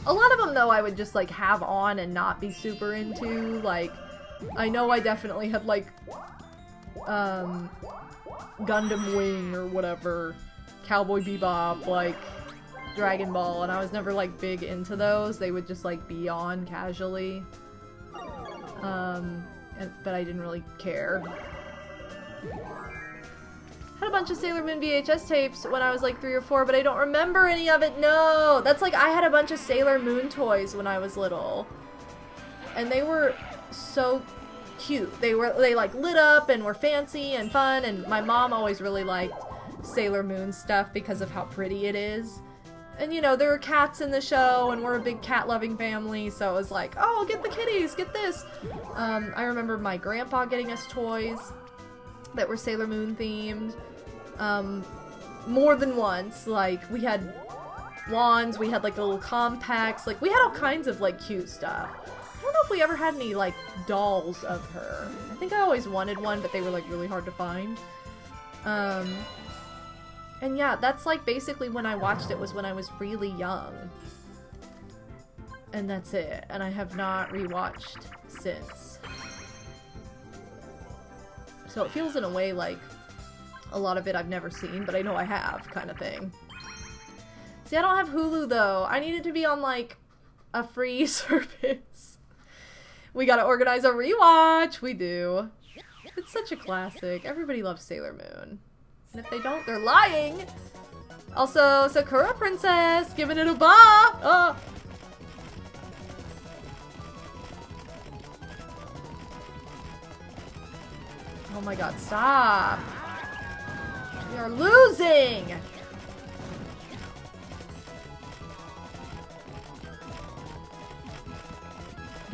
A lot of them though I would just like have on and not be super into. Like, I know I definitely had like Gundam Wing or whatever, Cowboy Bebop, like Dragon Ball, and I was never like big into those. They would just like be on casually. But I didn't really care. Had a bunch of Sailor Moon VHS tapes when I was like 3 or 4, but I don't remember any of it. No! That's like, I had a bunch of Sailor Moon toys when I was little. And they were so cute. They like lit up and were fancy and fun, and my mom always really liked Sailor Moon stuff because of how pretty it is. And you know, there were cats in the show and we're a big cat loving family, so it was like, oh, get the kitties, get this. I remember my grandpa getting us toys that were Sailor Moon themed more than once. Like, we had wands, we had like little compacts, like we had all kinds of like cute stuff. I don't know if we ever had any like dolls of her. I think I always wanted one, but they were like really hard to find. And yeah, that's like basically when I watched it, was when I was really young. And that's it. And I have not rewatched since. So it feels in a way like a lot of it I've never seen, but I know I have, kind of thing. See, I don't have Hulu though. I need it to be on like a free service. We gotta organize a rewatch. We do. It's such a classic. Everybody loves Sailor Moon. And if they don't, they're lying! Also, Sakura Princess! Giving it a ba! Oh. Oh my god, stop! We are losing!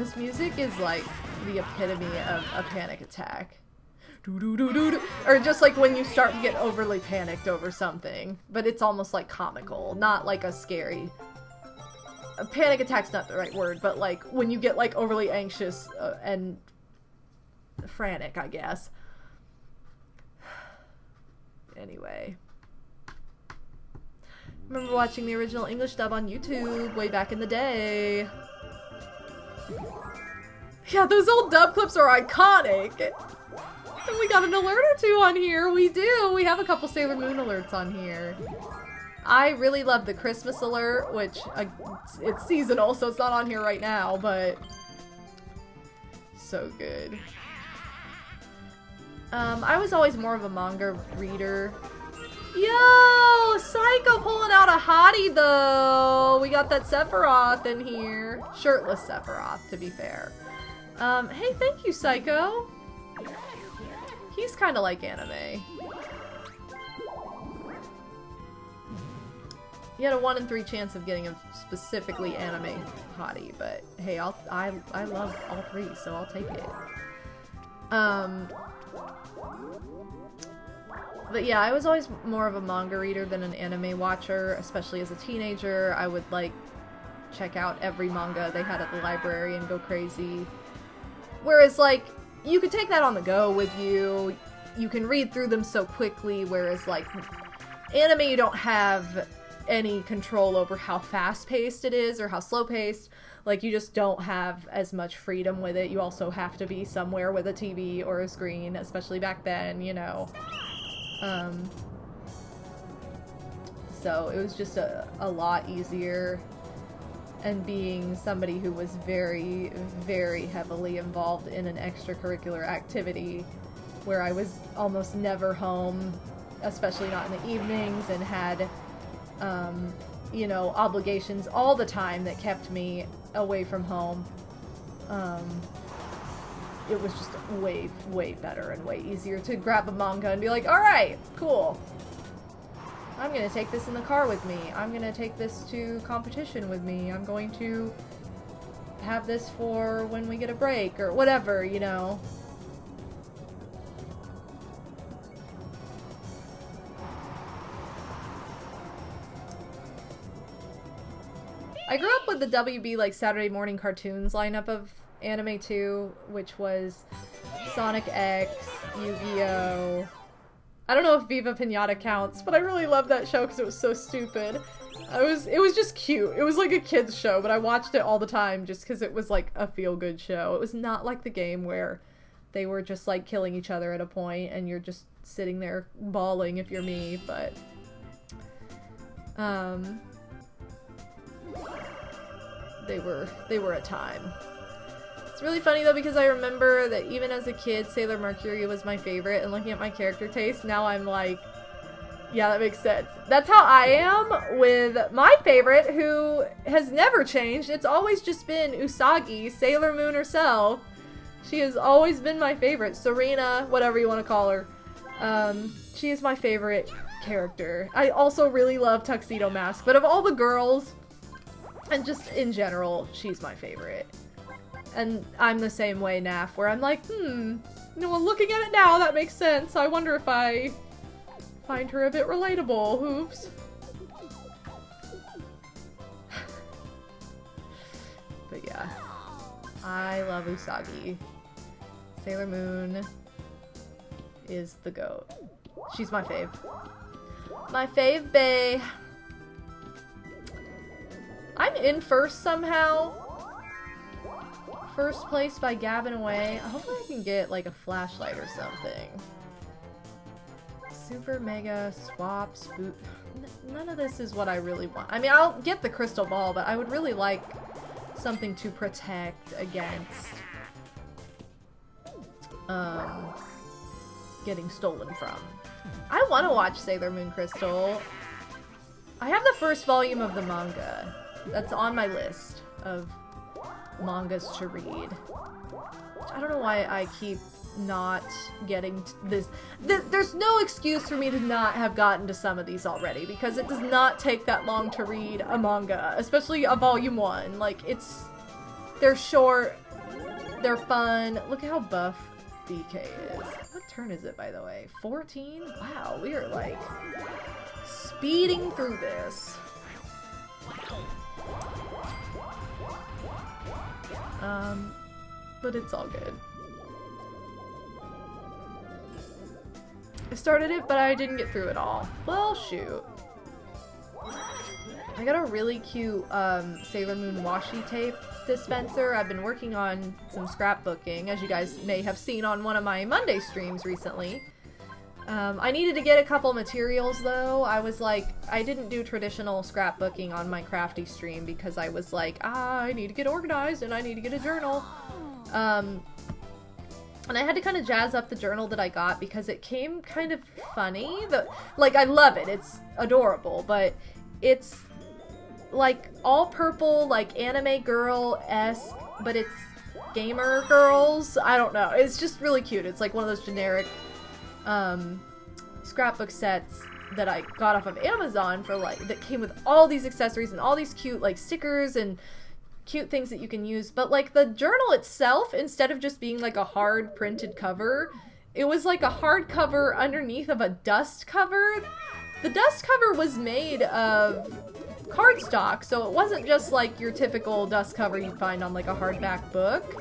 This music is like the epitome of a panic attack. Doo-doo-doo-doo-doo. Or just like when you start to get overly panicked over something. But it's almost like comical, not like a scary... A panic attack's not the right word, but like when you get like overly anxious and frantic, I guess. Anyway. Remember watching the original English dub on YouTube way back in the day. Yeah, those old dub clips are iconic! And we got an alert or two on here. We do. We have a couple Sailor Moon alerts on here. I really love the Christmas alert, which it's seasonal, so it's not on here right now, but so good. I was always more of a manga reader. Yo, Psycho pulling out a hottie though. We got that Sephiroth in here. Shirtless Sephiroth, to be fair. Hey, thank you, Psycho. He's kind of like anime. You had a 1 in 3 chance of getting a specifically anime hottie, but hey, I love all 3, so I'll take it. But yeah, I was always more of a manga reader than an anime watcher, especially as a teenager. I would like check out every manga they had at the library and go crazy. Whereas like, you could take that on the go with you. You can read through them so quickly, whereas like, anime you don't have any control over how fast-paced it is or how slow-paced. Like, you just don't have as much freedom with it. You also have to be somewhere with a TV or a screen, especially back then, you know. So it was just a lot easier. And being somebody who was very, very heavily involved in an extracurricular activity where I was almost never home, especially not in the evenings, and had you know, obligations all the time that kept me away from home. It was just way, way better and way easier to grab a manga and be like, alright, cool. I'm gonna take this in the car with me. I'm gonna take this to competition with me. I'm going to have this for when we get a break or whatever, you know. I grew up with the WB like Saturday morning cartoons lineup of anime too, which was Sonic X, Yu-Gi-Oh! I don't know if Viva Pinata counts, but I really loved that show because it was so stupid. It was just cute. It was like a kid's show, but I watched it all the time just because it was like a feel-good show. It was not like the game where they were just like killing each other at a point and you're just sitting there bawling if you're me, but they were a time. It's really funny though because I remember that even as a kid, Sailor Mercury was my favorite, and looking at my character taste, now I'm like, yeah, that makes sense. That's how I am with my favorite, who has never changed. It's always just been Usagi, Sailor Moon herself. She has always been my favorite. Serena, whatever you want to call her. She is my favorite character. I also really love Tuxedo Mask, but of all the girls, and just in general, she's my favorite. And I'm the same way, Naf, where I'm like, no, well, looking at it now, that makes sense. I wonder if I find her a bit relatable. Oops. But yeah, I love Usagi. Sailor Moon is the GOAT. She's my fave. My fave bae. I'm in first somehow. First place by Gavin Away. Hopefully I can get like a flashlight or something. Super mega swap spook. None of this is what I really want. I mean, I'll get the crystal ball, but I would really like something to protect against getting stolen from. I want to watch Sailor Moon Crystal. I have the first volume of the manga. That's on my list of mangas to read. I don't know why I keep not getting this. There's no excuse for me to not have gotten to some of these already, because it does not take that long to read a manga, especially a volume 1. Like, they're short, They're fun. Look at how buff BK is. What turn is it, by the way? 14? Wow, we are like speeding through this. But it's all good. I started it, but I didn't get through it all. Well, shoot. I got a really cute Sailor Moon washi tape dispenser. I've been working on some scrapbooking, as you guys may have seen on one of my Monday streams recently. I needed to get a couple materials though. I was like, I didn't do traditional scrapbooking on my crafty stream because I was like, I need to get organized and I need to get a journal. And I had to kind of jazz up the journal that I got because it came kind of funny. Like, I love it. It's adorable, but it's like all purple, like anime girl-esque, but it's gamer girls. I don't know. It's just really cute. It's like one of those generic scrapbook sets that I got off of Amazon for like, that came with all these accessories and all these cute like stickers and cute things that you can use. But like the journal itself, instead of just being like a hard printed cover, it was like a hard cover underneath of a dust cover. The dust cover was made of cardstock, so it wasn't just like your typical dust cover you'd find on like a hardback book.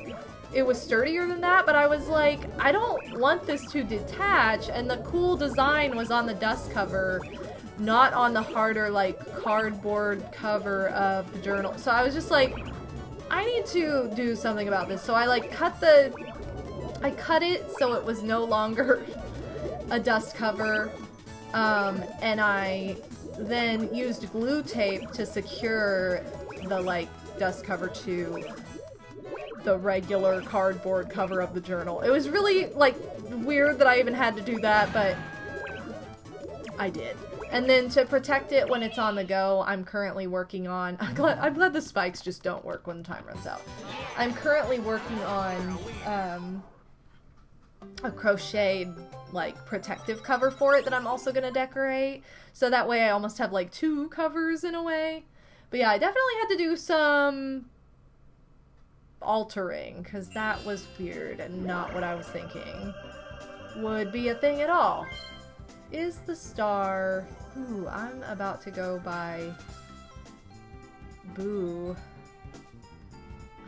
It was sturdier than that, but I was like, I don't want this to detach, and the cool design was on the dust cover, not on the harder like cardboard cover of the journal. So I was just like, I need to do something about this. So I like cut it so it was no longer a dust cover, and I then used glue tape to secure the like dust cover to the regular cardboard cover of the journal. It was really like weird that I even had to do that, but I did. And then to protect it when it's on the go, I'm currently working on, I'm glad the spikes just don't work when the time runs out. I'm currently working on a crocheted like protective cover for it that I'm also gonna decorate. So that way I almost have like two covers in a way. But yeah, I definitely had to do some altering because that was weird and not what I was thinking would be a thing at all. Is the star... Ooh, I'm about to go by Boo.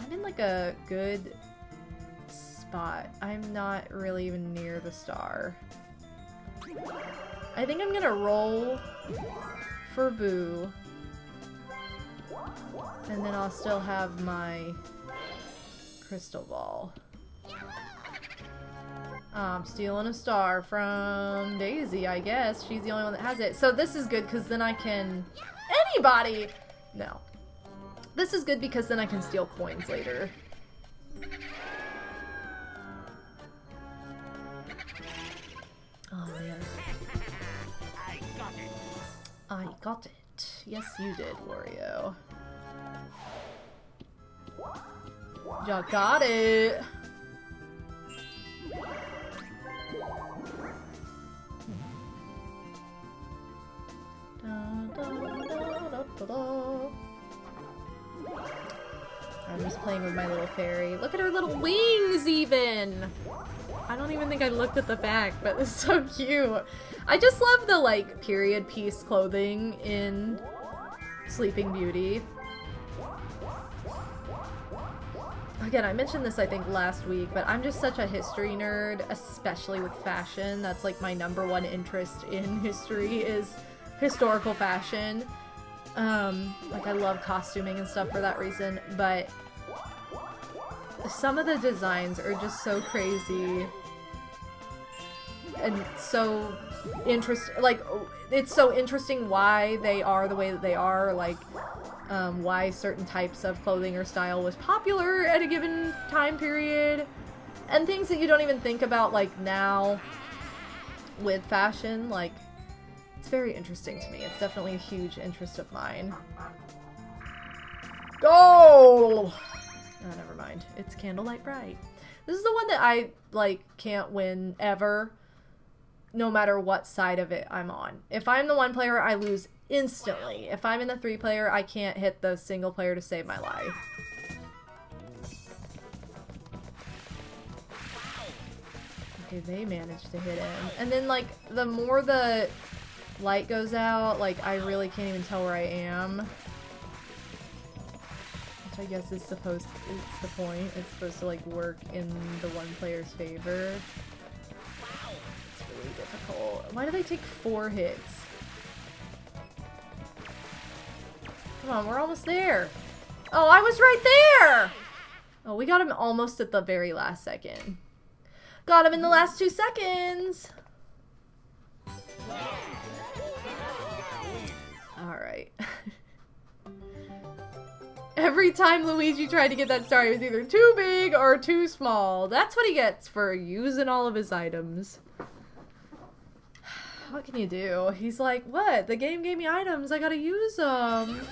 I'm in like a good spot. I'm not really even near the star. I think I'm gonna roll for Boo. And then I'll still have my crystal ball. I'm stealing a star from Daisy, I guess. She's the only one that has it. So this is good because then I can... Anybody! No. This is good because then I can steal coins later. Oh, man. I got it. I got it. Yes, you did, Wario. Ya got it! I'm just playing with my little fairy. Look at her little wings even! I don't even think I looked at the back, but it's so cute. I just love the like period piece clothing in Sleeping Beauty. Again, I mentioned this I think last week, but I'm just such a history nerd, especially with fashion. That's like my #1 interest in history is historical fashion. Like I love costuming and stuff for that reason, but some of the designs are just so crazy and so like it's so interesting why they are the way that they are, like why certain types of clothing or style was popular at a given time period, and things that you don't even think about like now with fashion. Like, it's very interesting to me. It's definitely a huge interest of mine. Oh! Oh, never mind. It's Candlelight Bright. This is the one that I, like, can't win ever, no matter what side of it I'm on. If I'm the one player, I lose instantly. If I'm in the 3 player, I can't hit the single player to save my life. Okay, they managed to hit him. And then, like, the more the light goes out, like, I really can't even tell where I am. Which I guess is supposed, it's the point. It's supposed to, like, work in the one player's favor. It's really difficult. Why do they take 4 hits? Come on, we're almost there. Oh, I was right there! Oh, we got him almost at the very last second. Got him in the last 2 seconds! Alright. Every time Luigi tried to get that star, he was either too big or too small. That's what he gets for using all of his items. What can you do? He's like, what? The game gave me items. I gotta use them.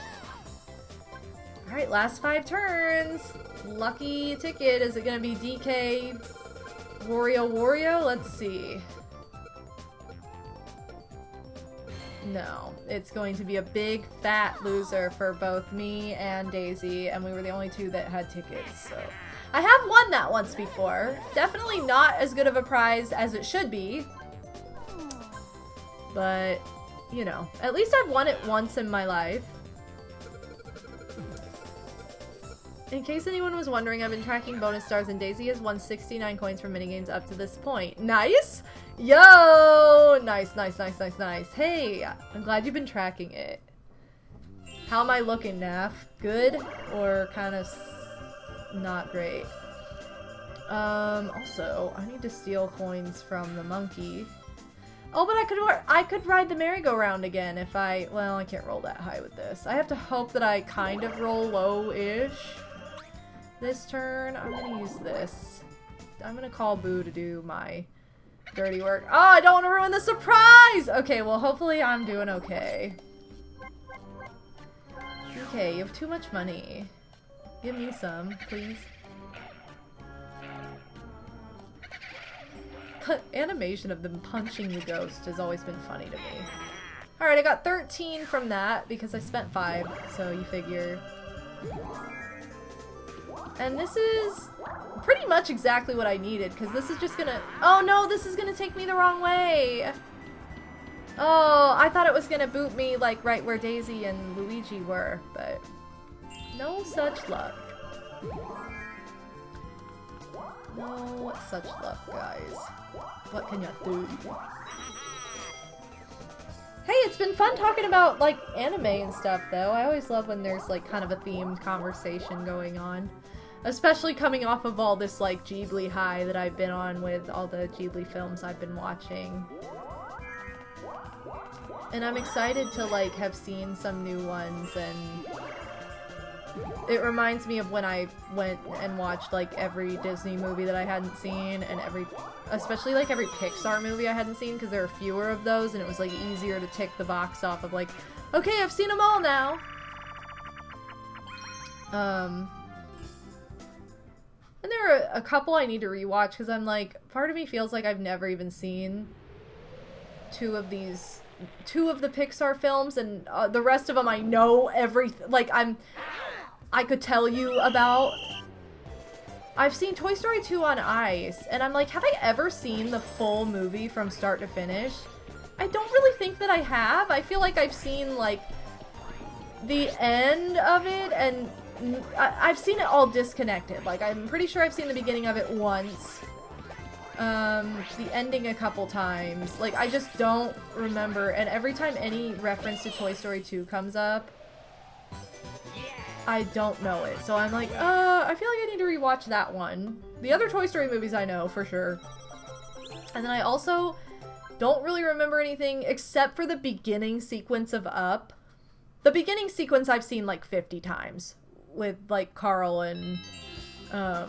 Alright, last 5 turns. Lucky ticket. Is it gonna be DK Wario? Let's see. No. It's going to be a big fat loser for both me and Daisy, and we were the only 2 that had tickets, so. I have won that once before. Definitely not as good of a prize as it should be. But, you know, at least I've won it once in my life. In case anyone was wondering, I've been tracking bonus stars and Daisy has won 69 coins from minigames up to this point. Nice! Yo! Nice, nice, nice, nice, nice. Hey, I'm glad you've been tracking it. How am I looking, Naf? Good? Or kind of not great? Also, I need to steal coins from the monkey. Oh, but I could ride the merry-go-round again if I... Well, I can't roll that high with this. I have to hope that I kind of roll low-ish. This turn, I'm gonna use this. I'm gonna call Boo to do my dirty work. Oh, I don't want to ruin the surprise! Okay, well, hopefully I'm doing okay. Okay, you have too much money. Give me some, please. The animation of them punching the ghost has always been funny to me. Alright, I got 13 from that because I spent 5, so you figure. And this is pretty much exactly what I needed, because this is just gonna... Oh no, this is gonna take me the wrong way! Oh, I thought it was gonna boot me, like, right where Daisy and Luigi were, but... No such luck. No such luck, guys. What can you do? Hey, it's been fun talking about, like, anime and stuff, though. I always love when there's, like, kind of a themed conversation going on. Especially coming off of all this, like, Ghibli high that I've been on with all the Ghibli films I've been watching. And I'm excited to, like, have seen some new ones, and it reminds me of when I went and watched, like, every Disney movie that I hadn't seen, and especially, like, every Pixar movie I hadn't seen, because there are fewer of those, and it was, like, easier to tick the box off of, like, okay, I've seen them all now! And there are a couple I need to rewatch, because I'm like, part of me feels like I've never even seen two of the Pixar films, and the rest of them I know everything, like, I could tell you about. I've seen Toy Story 2 on ice, and I'm like, have I ever seen the full movie from start to finish? I don't really think that I have. I feel like I've seen, like, the end of it, and I've seen it all disconnected. Like, I'm pretty sure I've seen the beginning of it once. The ending a couple times. Like, I just don't remember. And every time any reference to Toy Story 2 comes up, I don't know it. So I'm like, I feel like I need to rewatch that one. The other Toy Story movies I know, for sure. And then I also don't really remember anything except for the beginning sequence of Up. The beginning sequence I've seen like 50 times. With, like, Carl and, her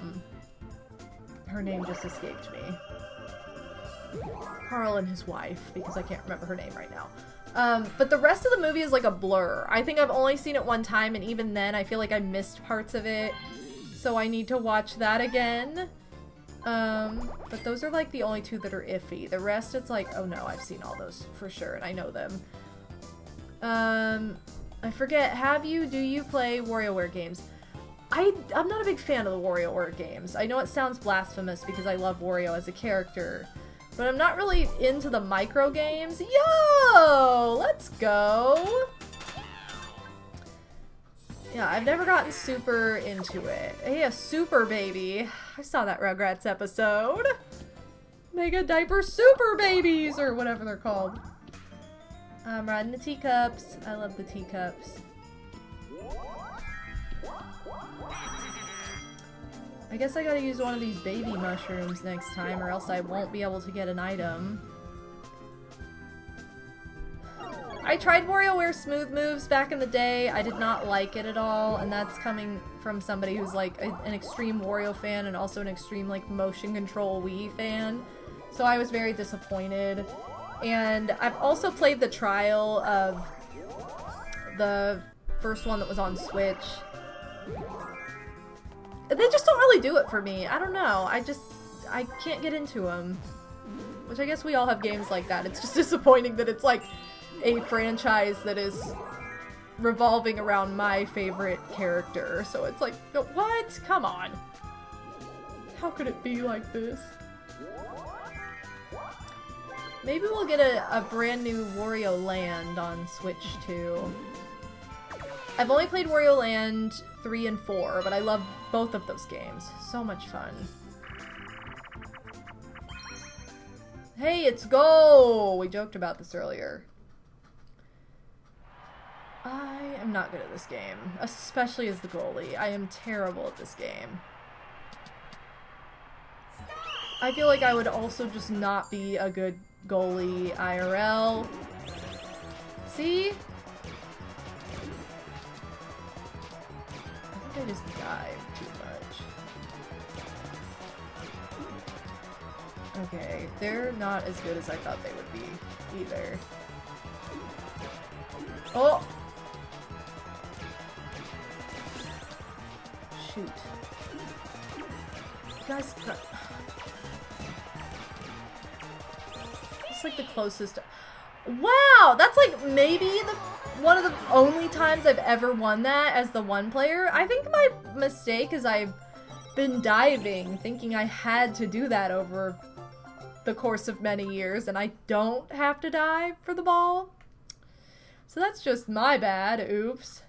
name just escaped me. Carl and his wife, because I can't remember her name right now. But the rest of the movie is like a blur. I think I've only seen it one time, and even then I feel like I missed parts of it. So I need to watch that again. But those are like the only 2 that are iffy. The rest, it's like, oh no, I've seen all those for sure, and I know them. I forget, do you play WarioWare games? I'm not a big fan of the WarioWare games. I know it sounds blasphemous because I love Wario as a character, but I'm not really into the micro games. Yo! Let's go! Yeah, I've never gotten super into it. Hey, a super baby. I saw that Rugrats episode. Mega Diaper Super Babies, or whatever they're called. I'm riding the teacups. I love the teacups. I guess I gotta use one of these baby mushrooms next time, or else I won't be able to get an item. I tried WarioWare Smooth Moves back in the day. I did not like it at all, and that's coming from somebody who's like an extreme Wario fan and also an extreme like motion control Wii fan. So I was very disappointed. And I've also played the trial of the first one that was on Switch. They just don't really do it for me. I don't know. I can't get into them. Which I guess we all have games like that. It's just disappointing that it's like a franchise that is revolving around my favorite character. So it's like, what? Come on. How could it be like this? Maybe we'll get a brand new Wario Land on Switch too. I've only played Wario Land 3 and 4, but I love both of those games. So much fun. Hey, it's Go! We joked about this earlier. I am not good at this game, especially as the goalie. I am terrible at this game. I feel like I would also just not be a good goalie IRL. See? I think I just dived too much. Okay, they're not as good as I thought they would be, either. Oh! Shoot. You guys got... It's like the closest... Wow! That's like maybe one of the only times I've ever won that as the one player. I think my mistake is I've been diving, thinking I had to do that over the course of many years, and I don't have to dive for the ball. So that's just my bad. Oops.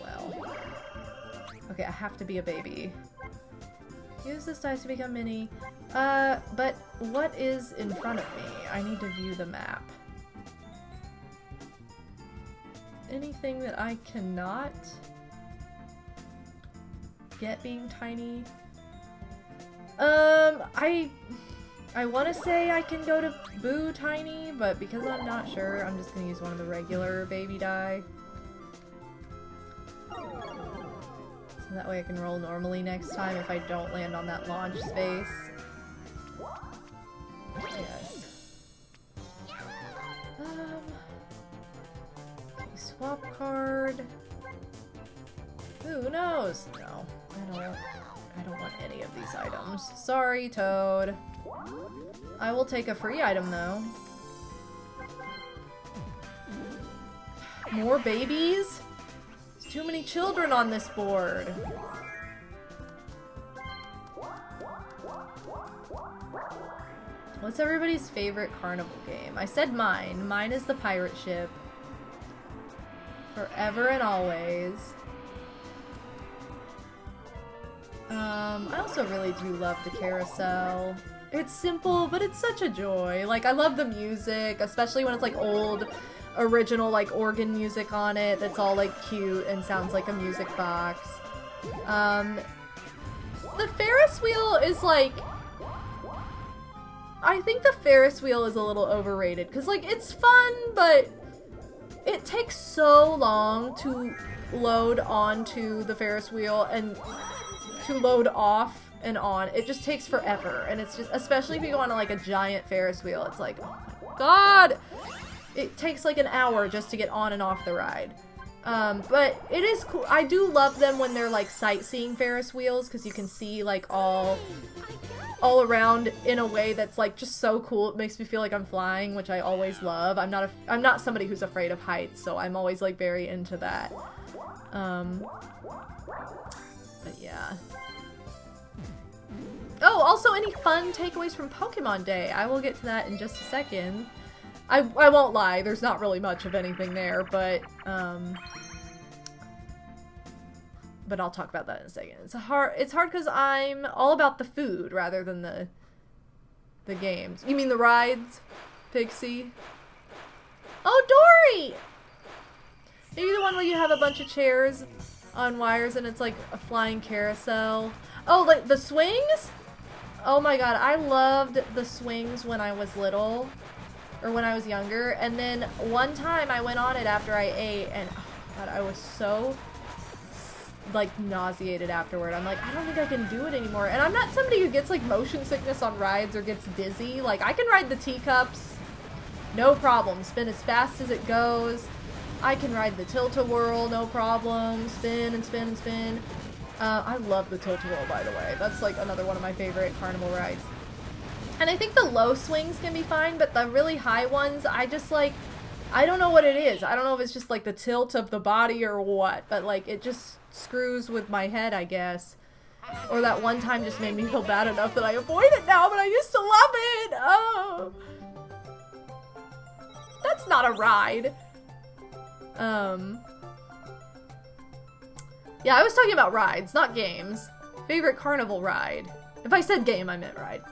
Well. Okay, I have to be a baby. Use this dice to become mini. But what is in front of me? I need to view the map. Anything that I cannot get being tiny? I want to say I can go to Boo Tiny, but because I'm not sure, I'm just going to use one of the regular baby die. So that way I can roll normally next time if I don't land on that launch space. Yes. Okay, swap card. Who knows? No, I don't want any of these items. Sorry, Toad. I will take a free item, though. More babies? There's too many children on this board. What's everybody's favorite Carnival game? I said mine. Mine is the pirate ship. Forever and always. I also really do love the carousel. It's simple, but it's such a joy. Like, I love the music, especially when it's like old, original like organ music on it that's all like cute and sounds like a music box. The Ferris wheel is like... I think the Ferris wheel is a little overrated, because like, it's fun, but it takes so long to load onto the Ferris wheel and to load off and on. It just takes forever, and it's just, especially if you go on like a giant Ferris wheel, it's like, oh my god! It takes like an hour just to get on and off the ride. But it is cool. I do love them when they're like sightseeing Ferris wheels, because you can see like all around in a way that's like just so cool. It makes me feel like I'm flying, which I always love. I'm not somebody who's afraid of heights, so I'm always like very into that. But yeah. Oh, also any fun takeaways from Pokemon Day? I will get to that in just a second. I won't lie, there's not really much of anything there, but I'll talk about that in a second. It's hard because I'm all about the food rather than the games. You mean the rides, Pixie? Oh, Dory! Maybe the one where you have a bunch of chairs on wires and it's like a flying carousel. Oh, like the swings? Oh my god, I loved the swings when I was little. Or when I was younger. And then one time I went on it after I ate and oh god, I was so like nauseated afterward. I'm like, I don't think I can do it anymore. And I'm not somebody who gets like motion sickness on rides or gets dizzy. Like I can ride the teacups, no problem. Spin as fast as it goes. I can ride the tilt-a-whirl, no problem. Spin and spin and spin. I love the tilt-a-whirl, by the way. That's like another one of my favorite carnival rides. And I think the low swings can be fine, but the really high ones, I just like, I don't know what it is. I don't know if it's just like the tilt of the body or what, but like it just screws with my head, I guess. Or that one time just made me feel bad enough that I avoid it now, but I used to love it. Oh. That's not a ride. Yeah, I was talking about rides, not games. Favorite carnival ride. If I said game, I meant ride.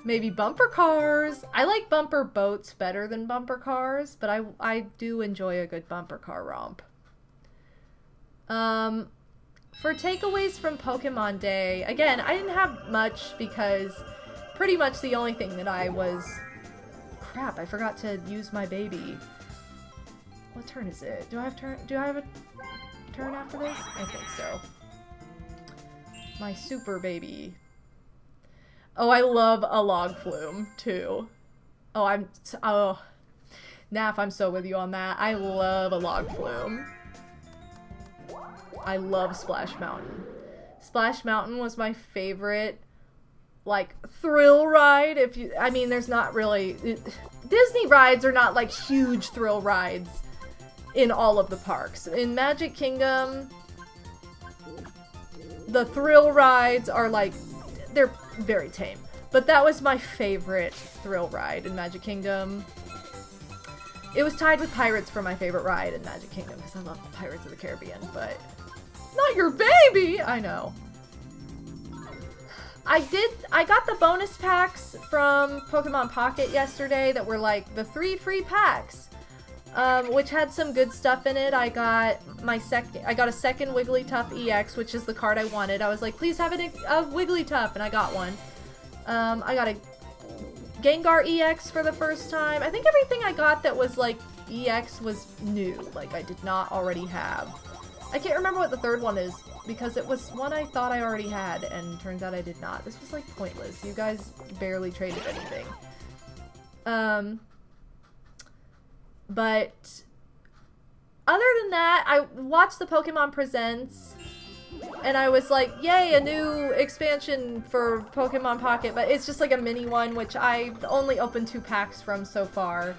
Maybe bumper cars. I like bumper boats better than bumper cars, but I do enjoy a good bumper car romp. For takeaways from Pokemon Day, again, I didn't have much because pretty much the only thing that I was... Crap, I forgot to use my baby. What turn is it? Do I have a turn after this? I think so. My super baby. Oh, I love a log flume, too. Oh, Naf, I'm so with you on that. I love a log flume. I love Splash Mountain. Splash Mountain was my favorite, like, thrill ride. I mean, there's not really... Disney rides are not, like, huge thrill rides in all of the parks. In Magic Kingdom, the thrill rides are, like, they're very tame. But that was my favorite thrill ride in Magic Kingdom. It was tied with Pirates for my favorite ride in Magic Kingdom because I love Pirates of the Caribbean, but not your baby! I know. I got the bonus packs from Pokemon Pocket yesterday that were like the 3 free packs, which had some good stuff in it. I got a second Wigglytuff EX, which is the card I wanted. I was like, please have a Wigglytuff, and I got one. I got a Gengar EX for the first time. I think everything I got that was like EX was new, like I did not already have. I can't remember what the third one is because it was one I thought I already had and turns out I did not. This was like pointless. You guys barely traded anything. But other than that, I watched the Pokemon Presents and I was like, yay, a new expansion for Pokemon Pocket, but it's just like a mini one, which I've only opened 2 packs from so far.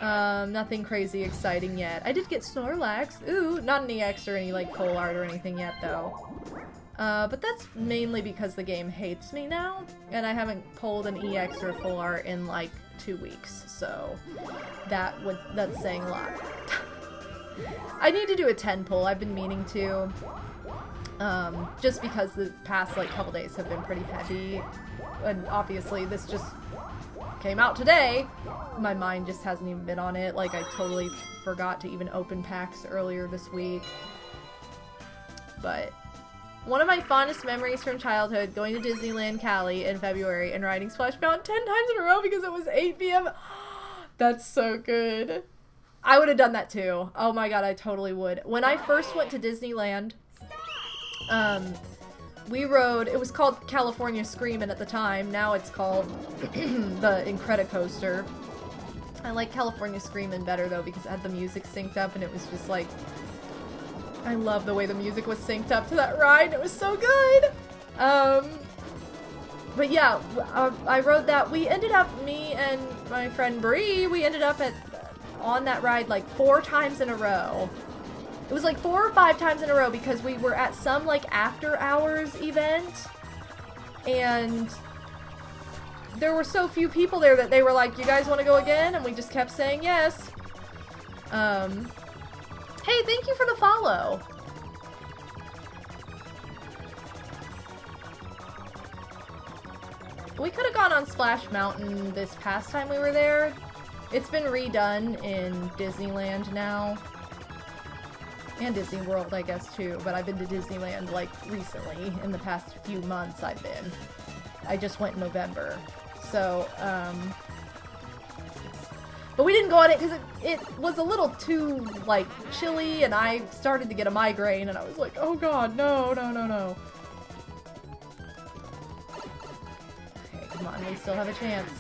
Nothing crazy exciting yet. I did get Snorlax. Ooh, not an EX or any like full art or anything yet though. But that's mainly because the game hates me now, and I haven't pulled an EX or full art in like 2 weeks, so that's saying a lot. I need to do a 10 pull. I've been meaning to. Just because the past like couple days have been pretty heavy, and obviously this just came out today. My mind just hasn't even been on it. Like I totally forgot to even open packs earlier this week. But one of my fondest memories from childhood, going to Disneyland Cali in February and riding Splash Mountain 10 times in a row because it was 8 p.m. That's so good. I would have done that too. Oh my god, I totally would. When I first went to Disneyland, we rode, it was called California Screamin' at the time. Now it's called the Incredicoaster. I like California Screamin' better though because it had the music synced up and it was just like, I love the way the music was synced up to that ride. It was so good. But yeah, I rode that. We ended up, me and my friend Bree, we ended up on that ride like 4 times in a row. It was like 4 or 5 times in a row because we were at some like after hours event and there were so few people there that they were like, you guys want to go again? And we just kept saying yes. Hey, thank you for the follow. We could have gone on Splash Mountain this past time we were there. It's been redone in Disneyland now. And Disney World, I guess, too. But I've been to Disneyland, like, recently. In the past few months, I've been. I just went in November. So, but we didn't go on it because it was a little too, like, chilly. And I started to get a migraine. And I was like, oh god, no, no, no, no. Okay, come on. We still have a chance.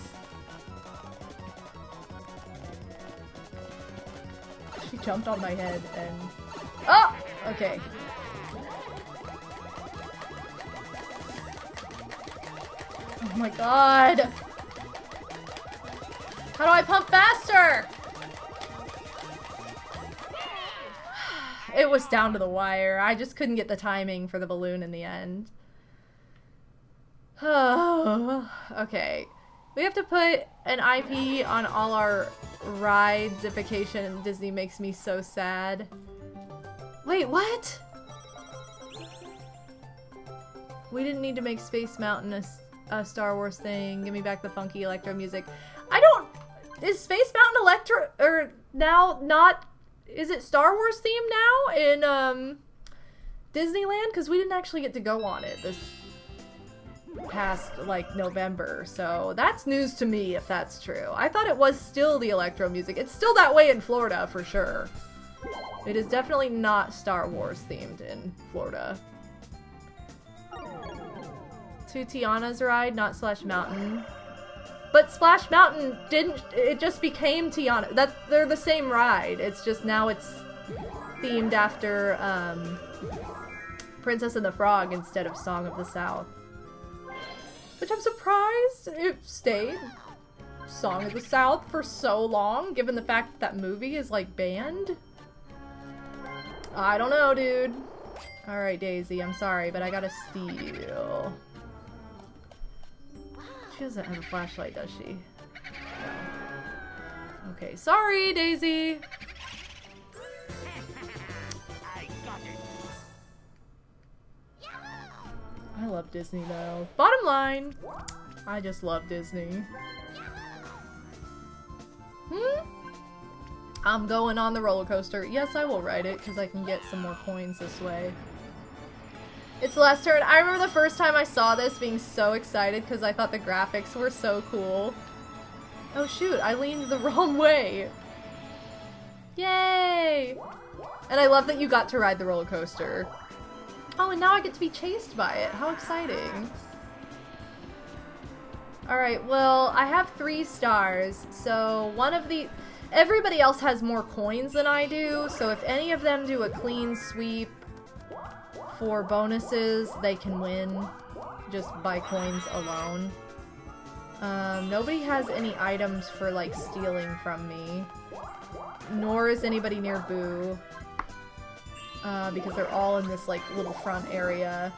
She jumped on my head and... Oh! Okay. Oh my god! How do I pump faster? It was down to the wire. I just couldn't get the timing for the balloon in the end. Oh, okay. We have to put an IP on all our rides-ification. Disney makes me so sad. Wait, what? We didn't need to make Space Mountain a Star Wars thing. Give me back the funky electro music. I don't... Is Space Mountain electro... Or now not... Is it Star Wars themed now in Disneyland? Because we didn't actually get to go on it this past, like, November. So that's news to me if that's true. I thought it was still the electro music. It's still that way in Florida for sure. It is definitely not Star Wars themed in Florida. To Tiana's ride, not Splash Mountain. But Splash Mountain didn't, it just became Tiana. They're the same ride. It's just now it's themed after Princess and the Frog instead of Song of the South. Which I'm surprised it stayed Song of the South for so long, given the fact that movie is like banned. I don't know, dude. Alright, Daisy, I'm sorry, but I gotta steal. She doesn't have a flashlight, does she? No. Okay, sorry, Daisy! I got it. I love Disney, though. Bottom line, I just love Disney. I'm going on the roller coaster. Yes, I will ride it, because I can get some more coins this way. It's the last turn. I remember the first time I saw this being so excited, because I thought the graphics were so cool. Oh shoot, I leaned the wrong way. Yay! And I love that you got to ride the roller coaster. Oh, and now I get to be chased by it. How exciting. Alright, well, I have 3 stars, so one of the... Everybody else has more coins than I do, so if any of them do a clean sweep for bonuses, they can win just by coins alone. Nobody has any items for, like, stealing from me. Nor is anybody near Boo. Because they're all in this, like, little front area.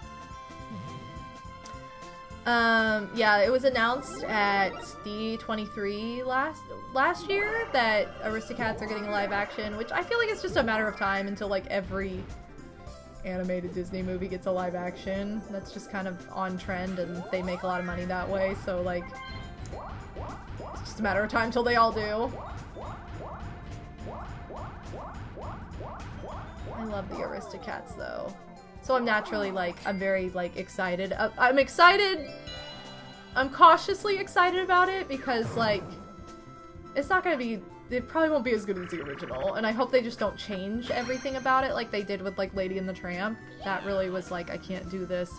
Yeah, it was announced at D23 last year that Aristocats are getting a live action, which I feel like it's just a matter of time until, like, every animated Disney movie gets a live action. That's just kind of on trend, and they make a lot of money that way, so, like, it's just a matter of time till they all do. I love the Aristocats, though. So I'm naturally, like, I'm very, like, excited. I'm excited. I'm cautiously excited about it because, like, it's not gonna be, it probably won't be as good as the original. And I hope they just don't change everything about it like they did with, like, Lady and the Tramp. That really was like, I can't do this.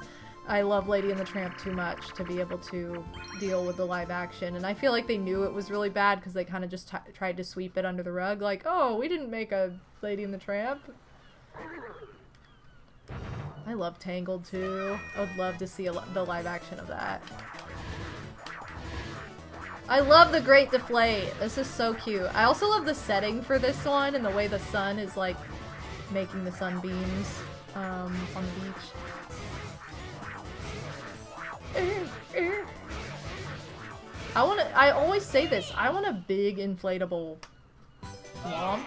I love Lady and the Tramp too much to be able to deal with the live action. And I feel like they knew it was really bad because they kind of just tried to sweep it under the rug. Like, oh, we didn't make a Lady and the Tramp. I love Tangled too. I would love to see the live action of that. I love the Great Deflate. This is so cute. I also love the setting for this one and the way the sun is like making the sunbeams on the beach. I always say this, I want a big inflatable thwomp.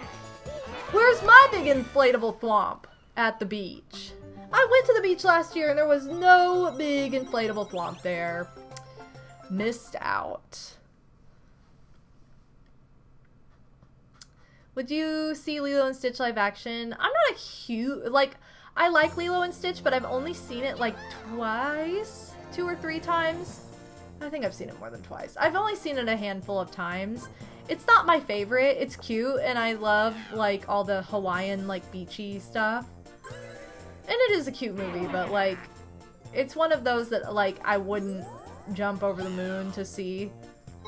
Where's my big inflatable thwomp? At the beach. I went to the beach last year and there was no big inflatable thwomp there. Missed out. Would you see Lilo and Stitch live action? I'm not a huge, like, I like Lilo and Stitch, but I've only seen it like twice, 2 or 3 times. I think I've seen it more than twice. I've only seen it a handful of times. It's not my favorite. It's cute, and I love, like, all the Hawaiian, like, beachy stuff. And it is a cute movie, but, like, it's one of those that, like, I wouldn't jump over the moon to see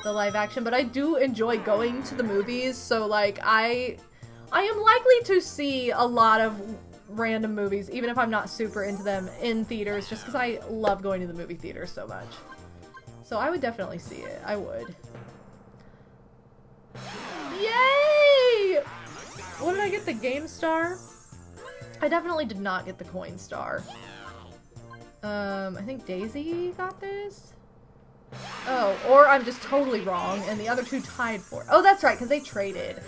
the live action, but I do enjoy going to the movies, so, like, I am likely to see a lot of random movies, even if I'm not super into them, in theaters, just because I love going to the movie theater so much. So I would definitely see it. I would. Yay! What did I get? The Game Star? I definitely did not get the Coin Star. I think Daisy got this? Oh, or I'm just totally wrong, and the other 2 tied for it. Oh, that's right, because they traded.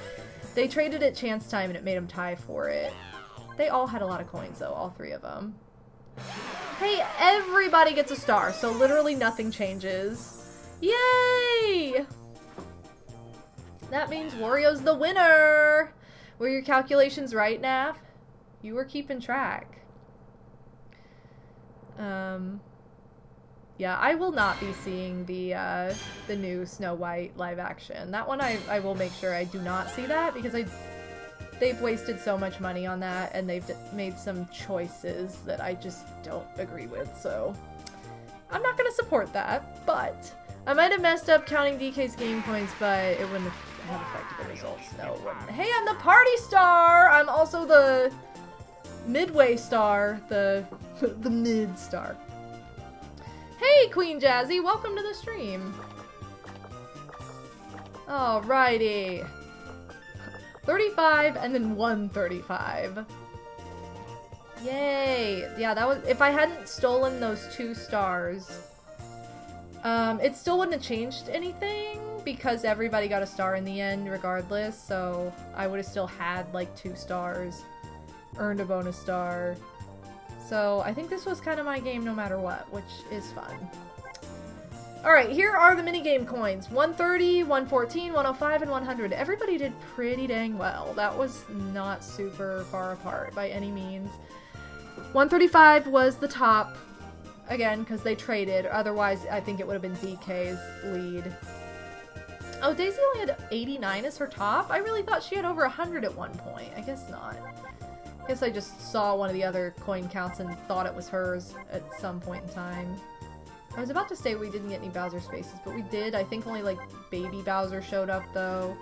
They traded at chance time, and it made them tie for it. They all had a lot of coins, though, all 3 of them. Hey, everybody gets a star, so literally nothing changes. Yay! That means Wario's the winner! Were your calculations right, Nav? You were keeping track. Yeah, I will not be seeing the new Snow White live action. That one I will make sure I do not see that, because they've wasted so much money on that, and they've made some choices that I just don't agree with, so I'm not gonna support that, but I might have messed up counting DK's game points, but it wouldn't have affected the results. No, it wouldn't. Hey, I'm the party star! I'm also the midway star, the mid star. Hey, Queen Jazzy, welcome to the stream. Alrighty. 35 and then 135. Yay! Yeah, that was, if I hadn't stolen those 2 stars, it still wouldn't have changed anything because everybody got a star in the end regardless, so I would have still had like 2 stars, earned a bonus star. So I think this was kind of my game no matter what, which is fun. Alright, here are the minigame coins. 130, 114, 105, and 100. Everybody did pretty dang well. That was not super far apart by any means. 135 was the top, again, because they traded. Otherwise, I think it would have been DK's lead. Oh, Daisy only had 89 as her top? I really thought she had over 100 at one point. I guess not. I guess I just saw one of the other coin counts and thought it was hers at some point in time. I was about to say we didn't get any Bowser spaces, but we did. I think only, like, Baby Bowser showed up, though.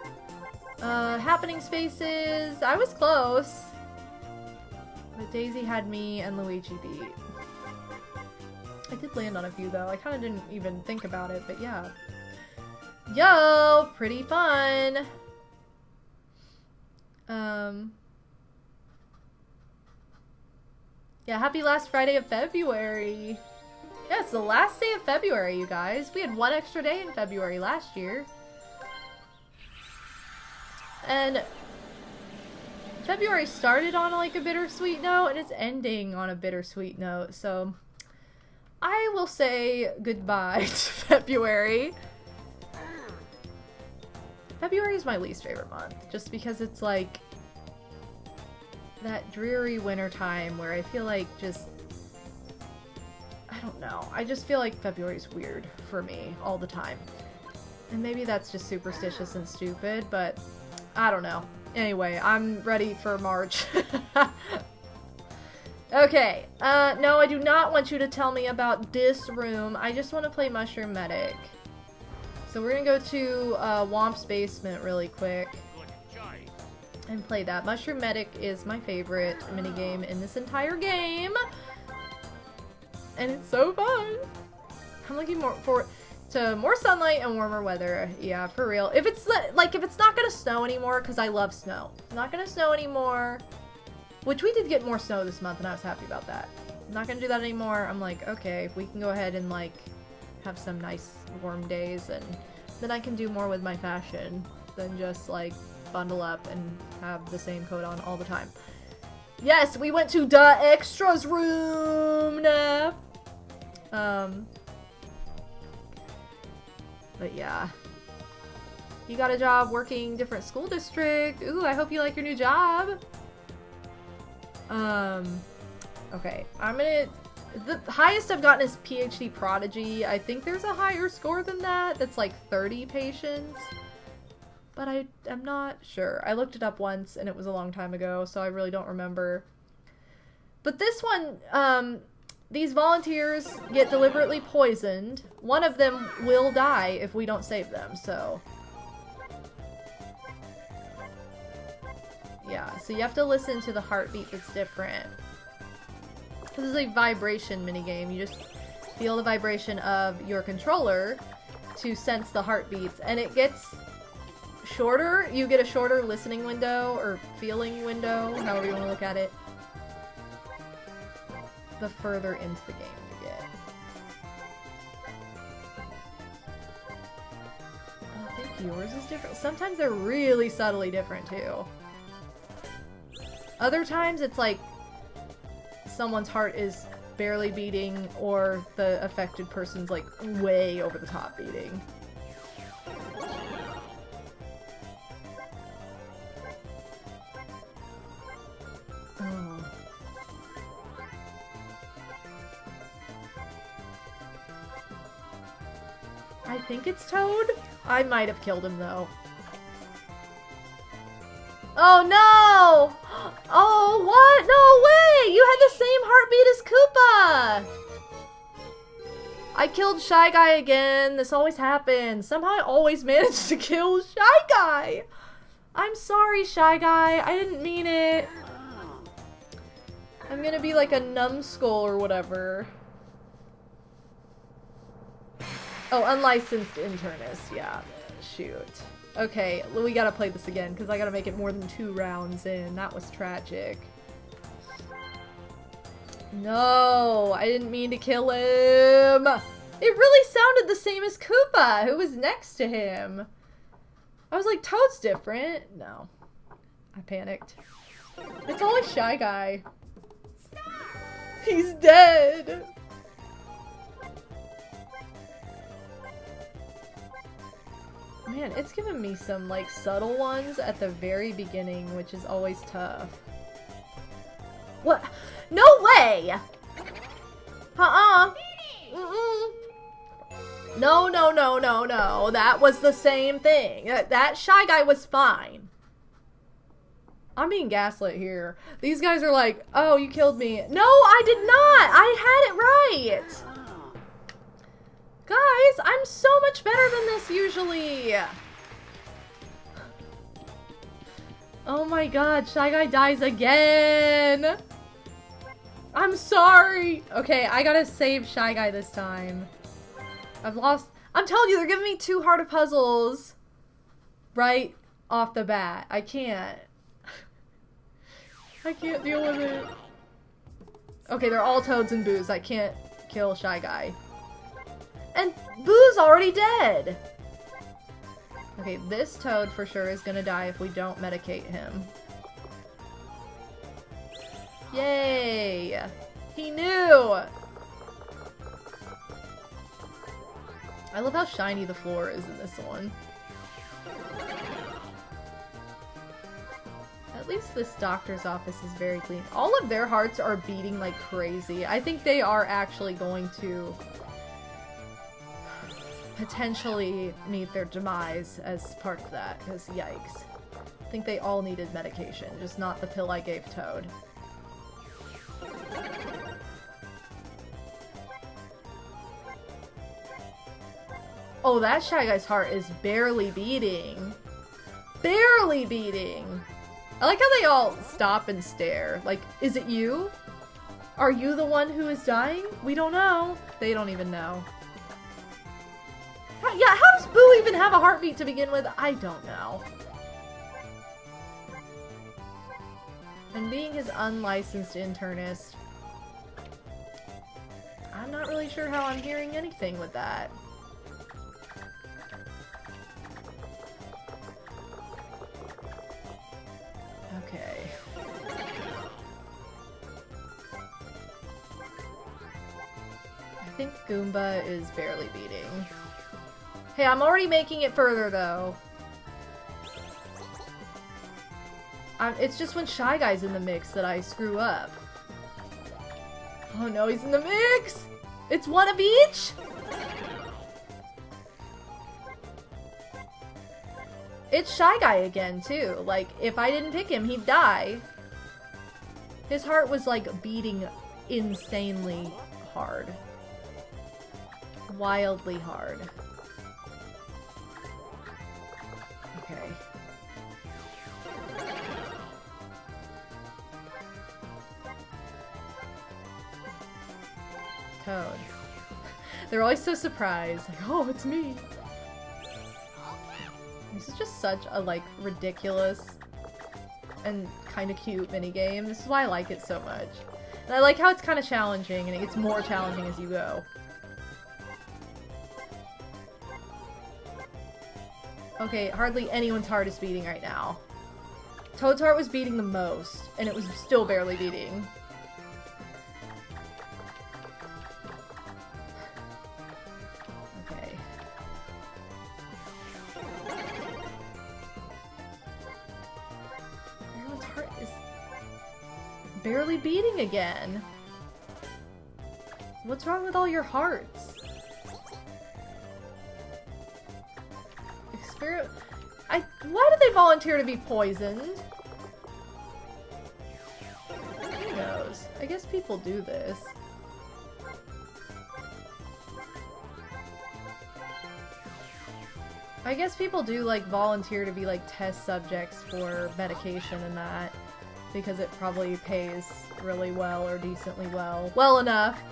Happening spaces. I was close. But Daisy had me and Luigi beat. I did land on a few, though. I kind of didn't even think about it, but yeah. Yo! Pretty fun! Yeah, happy last Friday of February! Yeah, it's the last day of February, you guys. We had 1 extra day in February last year. And February started on like a bittersweet note, and it's ending on a bittersweet note, so I will say goodbye to February. February is my least favorite month, just because it's like that dreary winter time where I feel like just, I don't know, I just feel like February's weird for me all the time. And maybe that's just superstitious and stupid, but I don't know. Anyway, I'm ready for March. Okay, no, I do not want you to tell me about this room. I just want to play Mushroom Medic. So we're gonna go to Womp's Basement really quick and play that. Mushroom Medic is my favorite minigame in this entire game. And it's so fun. I'm looking forward to more sunlight and warmer weather. Yeah, for real. If it's like, if it's not gonna snow anymore, because I love snow. It's not gonna snow anymore. Which we did get more snow this month, and I was happy about that. I'm not gonna do that anymore. I'm like, okay, we can go ahead and like have some nice warm days, and then I can do more with my fashion than just like bundle up and have the same coat on all the time. Yes, we went to the extras room. But yeah. You got a job working different school district. Ooh, I hope you like your new job. Okay, the highest I've gotten is PhD Prodigy. I think there's a higher score than that. That's like 30 patients. But I'm not sure. I looked it up once and it was a long time ago, so I really don't remember. But this one, these volunteers get deliberately poisoned. One of them will die if we don't save them, so... Yeah, so you have to listen to the heartbeat that's different. This is a vibration minigame. You just feel the vibration of your controller to sense the heartbeats, and it gets shorter. You get a shorter listening window, or feeling window, however you want to look at it, the further into the game you get. I think yours is different. Sometimes they're really subtly different, too. Other times it's like someone's heart is barely beating, or the affected person's like way over the top beating. Oh. I think it's Toad. I might have killed him though. Oh no! Oh, what? No way! You had the same heartbeat as Koopa! I killed Shy Guy again. This always happens. Somehow I always manage to kill Shy Guy. I'm sorry, Shy Guy. I didn't mean it. I'm gonna be like a numbskull or whatever. Oh, unlicensed internist. Yeah. Shoot. Okay, we gotta play this again, because I gotta make it more than 2 rounds in. That was tragic. No, I didn't mean to kill him. It really sounded the same as Koopa, who was next to him. I was like, Toad's different. No. I panicked. It's always Shy Guy. He's dead. Man, it's given me some, like, subtle ones at the very beginning, which is always tough. What? No way! Mm-mm. No, no, no, no, no. That was the same thing. That Shy Guy was fine. I'm being gaslit here. These guys are like, oh, you killed me. No, I did not! I had it right! Guys, I'm so much better than this usually! Oh my god, Shy Guy dies again! I'm sorry! Okay, I gotta save Shy Guy this time. I've lost- I'm telling you, they're giving me too hard of puzzles right off the bat. I can't. I can't deal with it. Okay, they're all Toads and Boos. I can't kill Shy Guy. And Boo's already dead! Okay, this Toad for sure is gonna die if we don't medicate him. Yay! He knew! I love how shiny the floor is in this one. At least this doctor's office is very clean. All of their hearts are beating like crazy. I think they are actually going to potentially meet their demise as part of that, because yikes. I think they all needed medication, just not the pill I gave Toad. Oh, that Shy Guy's heart is barely beating. Barely beating! I like how they all stop and stare. Like, is it you? Are you the one who is dying? We don't know. They don't even know. Yeah, how does Boo even have a heartbeat to begin with? I don't know. And being his unlicensed internist, I'm not really sure how I'm hearing anything with that. Okay. I think Goomba is barely beating. Hey, I'm already making it further, though. It's just when Shy Guy's in the mix that I screw up. Oh no, he's in the mix! It's one of each? It's Shy Guy again, too. Like, if I didn't pick him, he'd die. His heart was, like, beating insanely hard. Wildly hard. Okay. Toad. They're always so surprised. Like, oh, it's me. This is just such a, like, ridiculous and kind of cute minigame. This is why I like it so much. And I like how it's kind of challenging, and it gets more challenging as you go. Okay, hardly anyone's heart is beating right now. Toad's heart was beating the most, and it was still barely beating. Okay. Everyone's heart is barely beating again. What's wrong with all your hearts? Why did they volunteer to be poisoned? Who knows? I guess people do this. I guess people do, like, volunteer to be, like, test subjects for medication and that, because it probably pays really well or decently well. Well enough!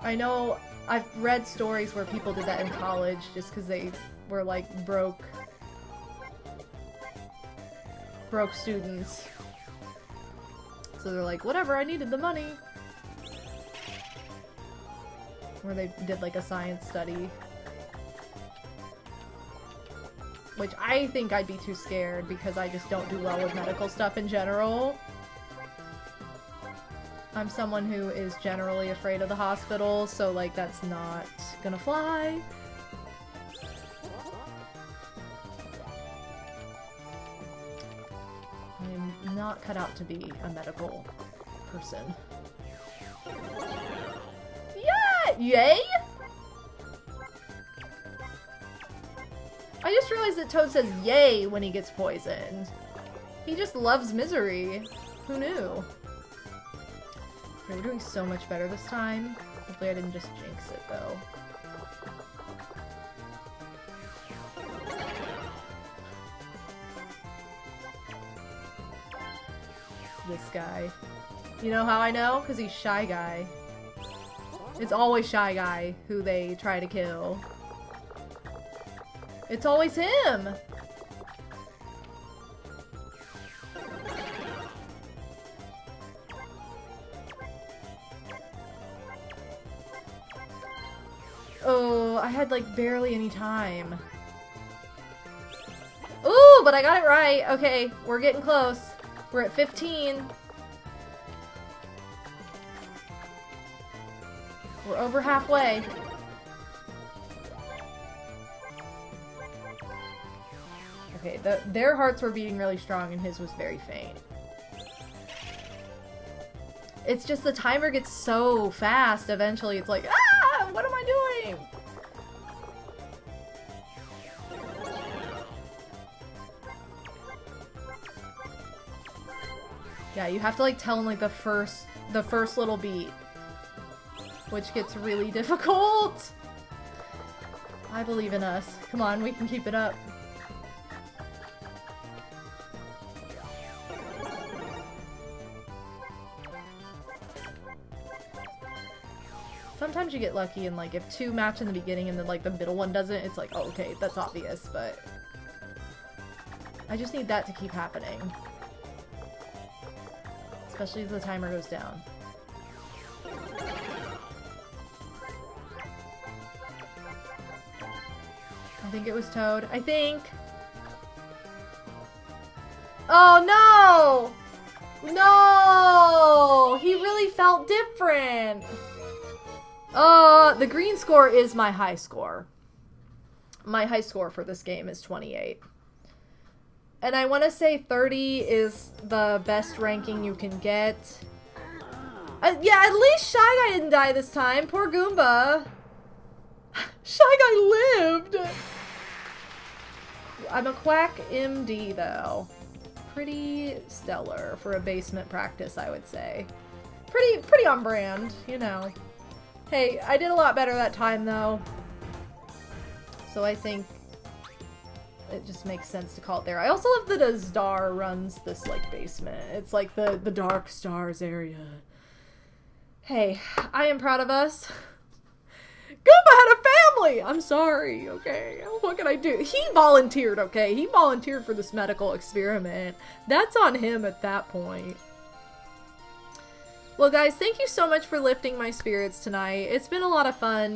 I know I've read stories where people did that in college just because they were, like, broke students. So they're like, whatever, I needed the money. Or they did, like, a science study. Which I think I'd be too scared because I just don't do well with medical stuff in general. I'm someone who is generally afraid of the hospital, so, like, that's not gonna fly. I'm not cut out to be a medical person. Yeah! Yay! I just realized that Toad says yay when he gets poisoned. He just loves misery. Who knew? Okay, we're doing so much better this time. Hopefully I didn't just jinx it, though. This guy. You know how I know? Because he's Shy Guy. It's always Shy Guy who they try to kill. It's always him! Oh, I had like barely any time. Ooh, but I got it right. Okay, we're getting close. We're at 15. We're over halfway. Okay, their hearts were beating really strong and his was very faint. It's just the timer gets so fast eventually. It's like, ah, what am I doing? Yeah, you have to like tell him like the first little beat, which gets really difficult. I believe in us. Come on, we can keep it up. Sometimes you get lucky and like if two match in the beginning and then like the middle one doesn't, it's like, oh, okay, that's obvious, but I just need that to keep happening. Especially as the timer goes down. I think it was Toad. I think. Oh no! No! He really felt different. The green score is my high score. My high score for this game is 28. And I want to say 30 is the best ranking you can get. Yeah, at least Shy Guy didn't die this time. Poor Goomba. Shy Guy lived! I'm a quack MD, though. Pretty stellar for a basement practice, I would say. Pretty on brand, you know. Hey, I did a lot better that time, though. So I think it just makes sense to call it there. I also love that Azdar runs this, like, basement. It's like the Dark Stars area. Hey, I am proud of us. Goomba had a family! I'm sorry, okay? What can I do? He volunteered, okay? He volunteered for this medical experiment. That's on him at that point. Well, guys, thank you so much for lifting my spirits tonight. It's been a lot of fun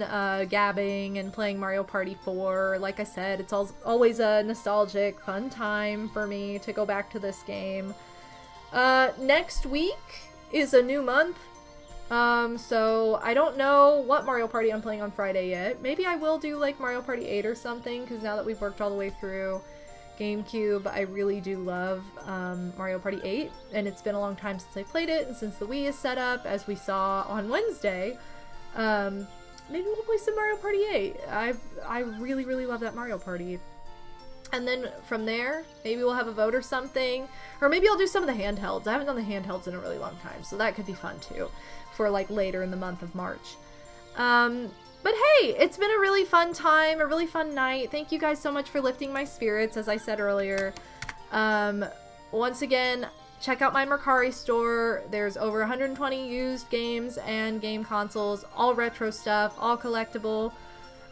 gabbing and playing Mario Party 4. Like I said, it's always a nostalgic, fun time for me to go back to this game. Next week is a new month. So I don't know what Mario Party I'm playing on Friday yet. Maybe I will do like Mario Party 8 or something, because now that we've worked all the way through GameCube, I really do love Mario Party 8, and it's been a long time since I played it, and since the Wii is set up, as we saw on Wednesday, maybe we'll play some Mario Party 8. I really, really love that Mario Party. And then from there, maybe we'll have a vote or something, or maybe I'll do some of the handhelds. I haven't done the handhelds in a really long time, so that could be fun too, for like later in the month of March. But hey, it's been a really fun time, a really fun night. Thank you guys so much for lifting my spirits, as I said earlier. Once again, check out my Mercari store. There's over 120 used games and game consoles, all retro stuff, all collectible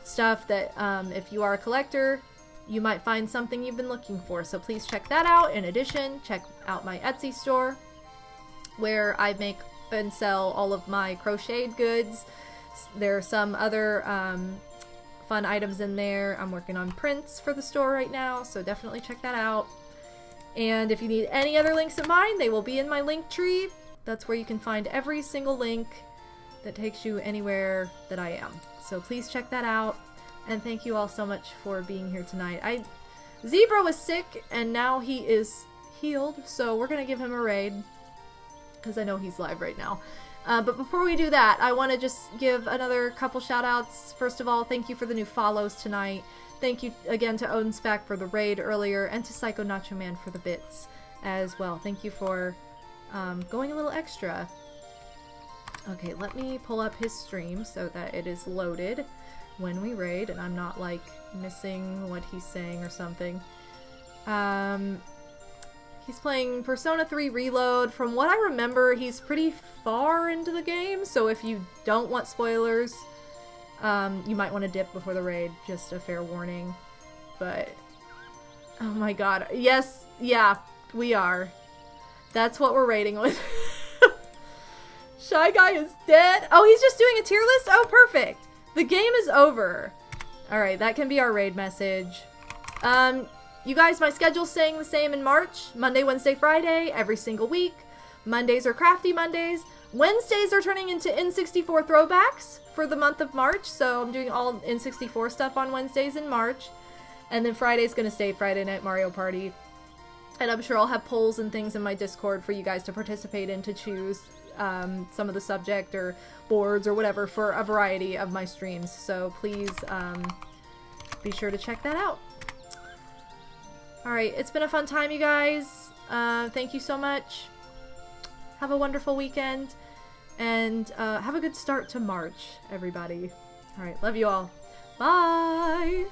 stuff that if you are a collector, you might find something you've been looking for. So please check that out. In addition, check out my Etsy store, where I make and sell all of my crocheted goods. There are some other fun items in there. I'm working on prints for the store right now, so definitely check that out. And if you need any other links of mine, they will be in my link tree. That's where you can find every single link that takes you anywhere that I am. So please check that out. And thank you all so much for being here tonight. Zebra was sick, and now he is healed, so we're gonna give him a raid, because I know he's live right now. But before we do that, I want to just give another couple shout outs. First of all, thank you for the new follows tonight. Thank you again to Odin Spack for the raid earlier, and to Psycho Nacho Man for the bits as well. Thank you for going a little extra. Okay, let me pull up his stream so that it is loaded when we raid, and I'm not like missing what he's saying or something. He's playing Persona 3 Reload. From what I remember, he's pretty far into the game, so if you don't want spoilers, you might want to dip before the raid. Just a fair warning. But, oh my god. Yes, yeah, we are. That's what we're raiding with. Shy Guy is dead. Oh, he's just doing a tier list? Oh, perfect. The game is over. Alright, that can be our raid message. You guys, my schedule's staying the same in March. Monday, Wednesday, Friday, every single week. Mondays are Crafty Mondays. Wednesdays are turning into N64 throwbacks for the month of March. So I'm doing all N64 stuff on Wednesdays in March. And then Friday's gonna stay Friday Night Mario Party. And I'm sure I'll have polls and things in my Discord for you guys to participate in, to choose some of the subject or boards or whatever for a variety of my streams. So please be sure to check that out. Alright, it's been a fun time, you guys. Thank you so much. Have a wonderful weekend. And have a good start to March, everybody. Alright, love you all. Bye!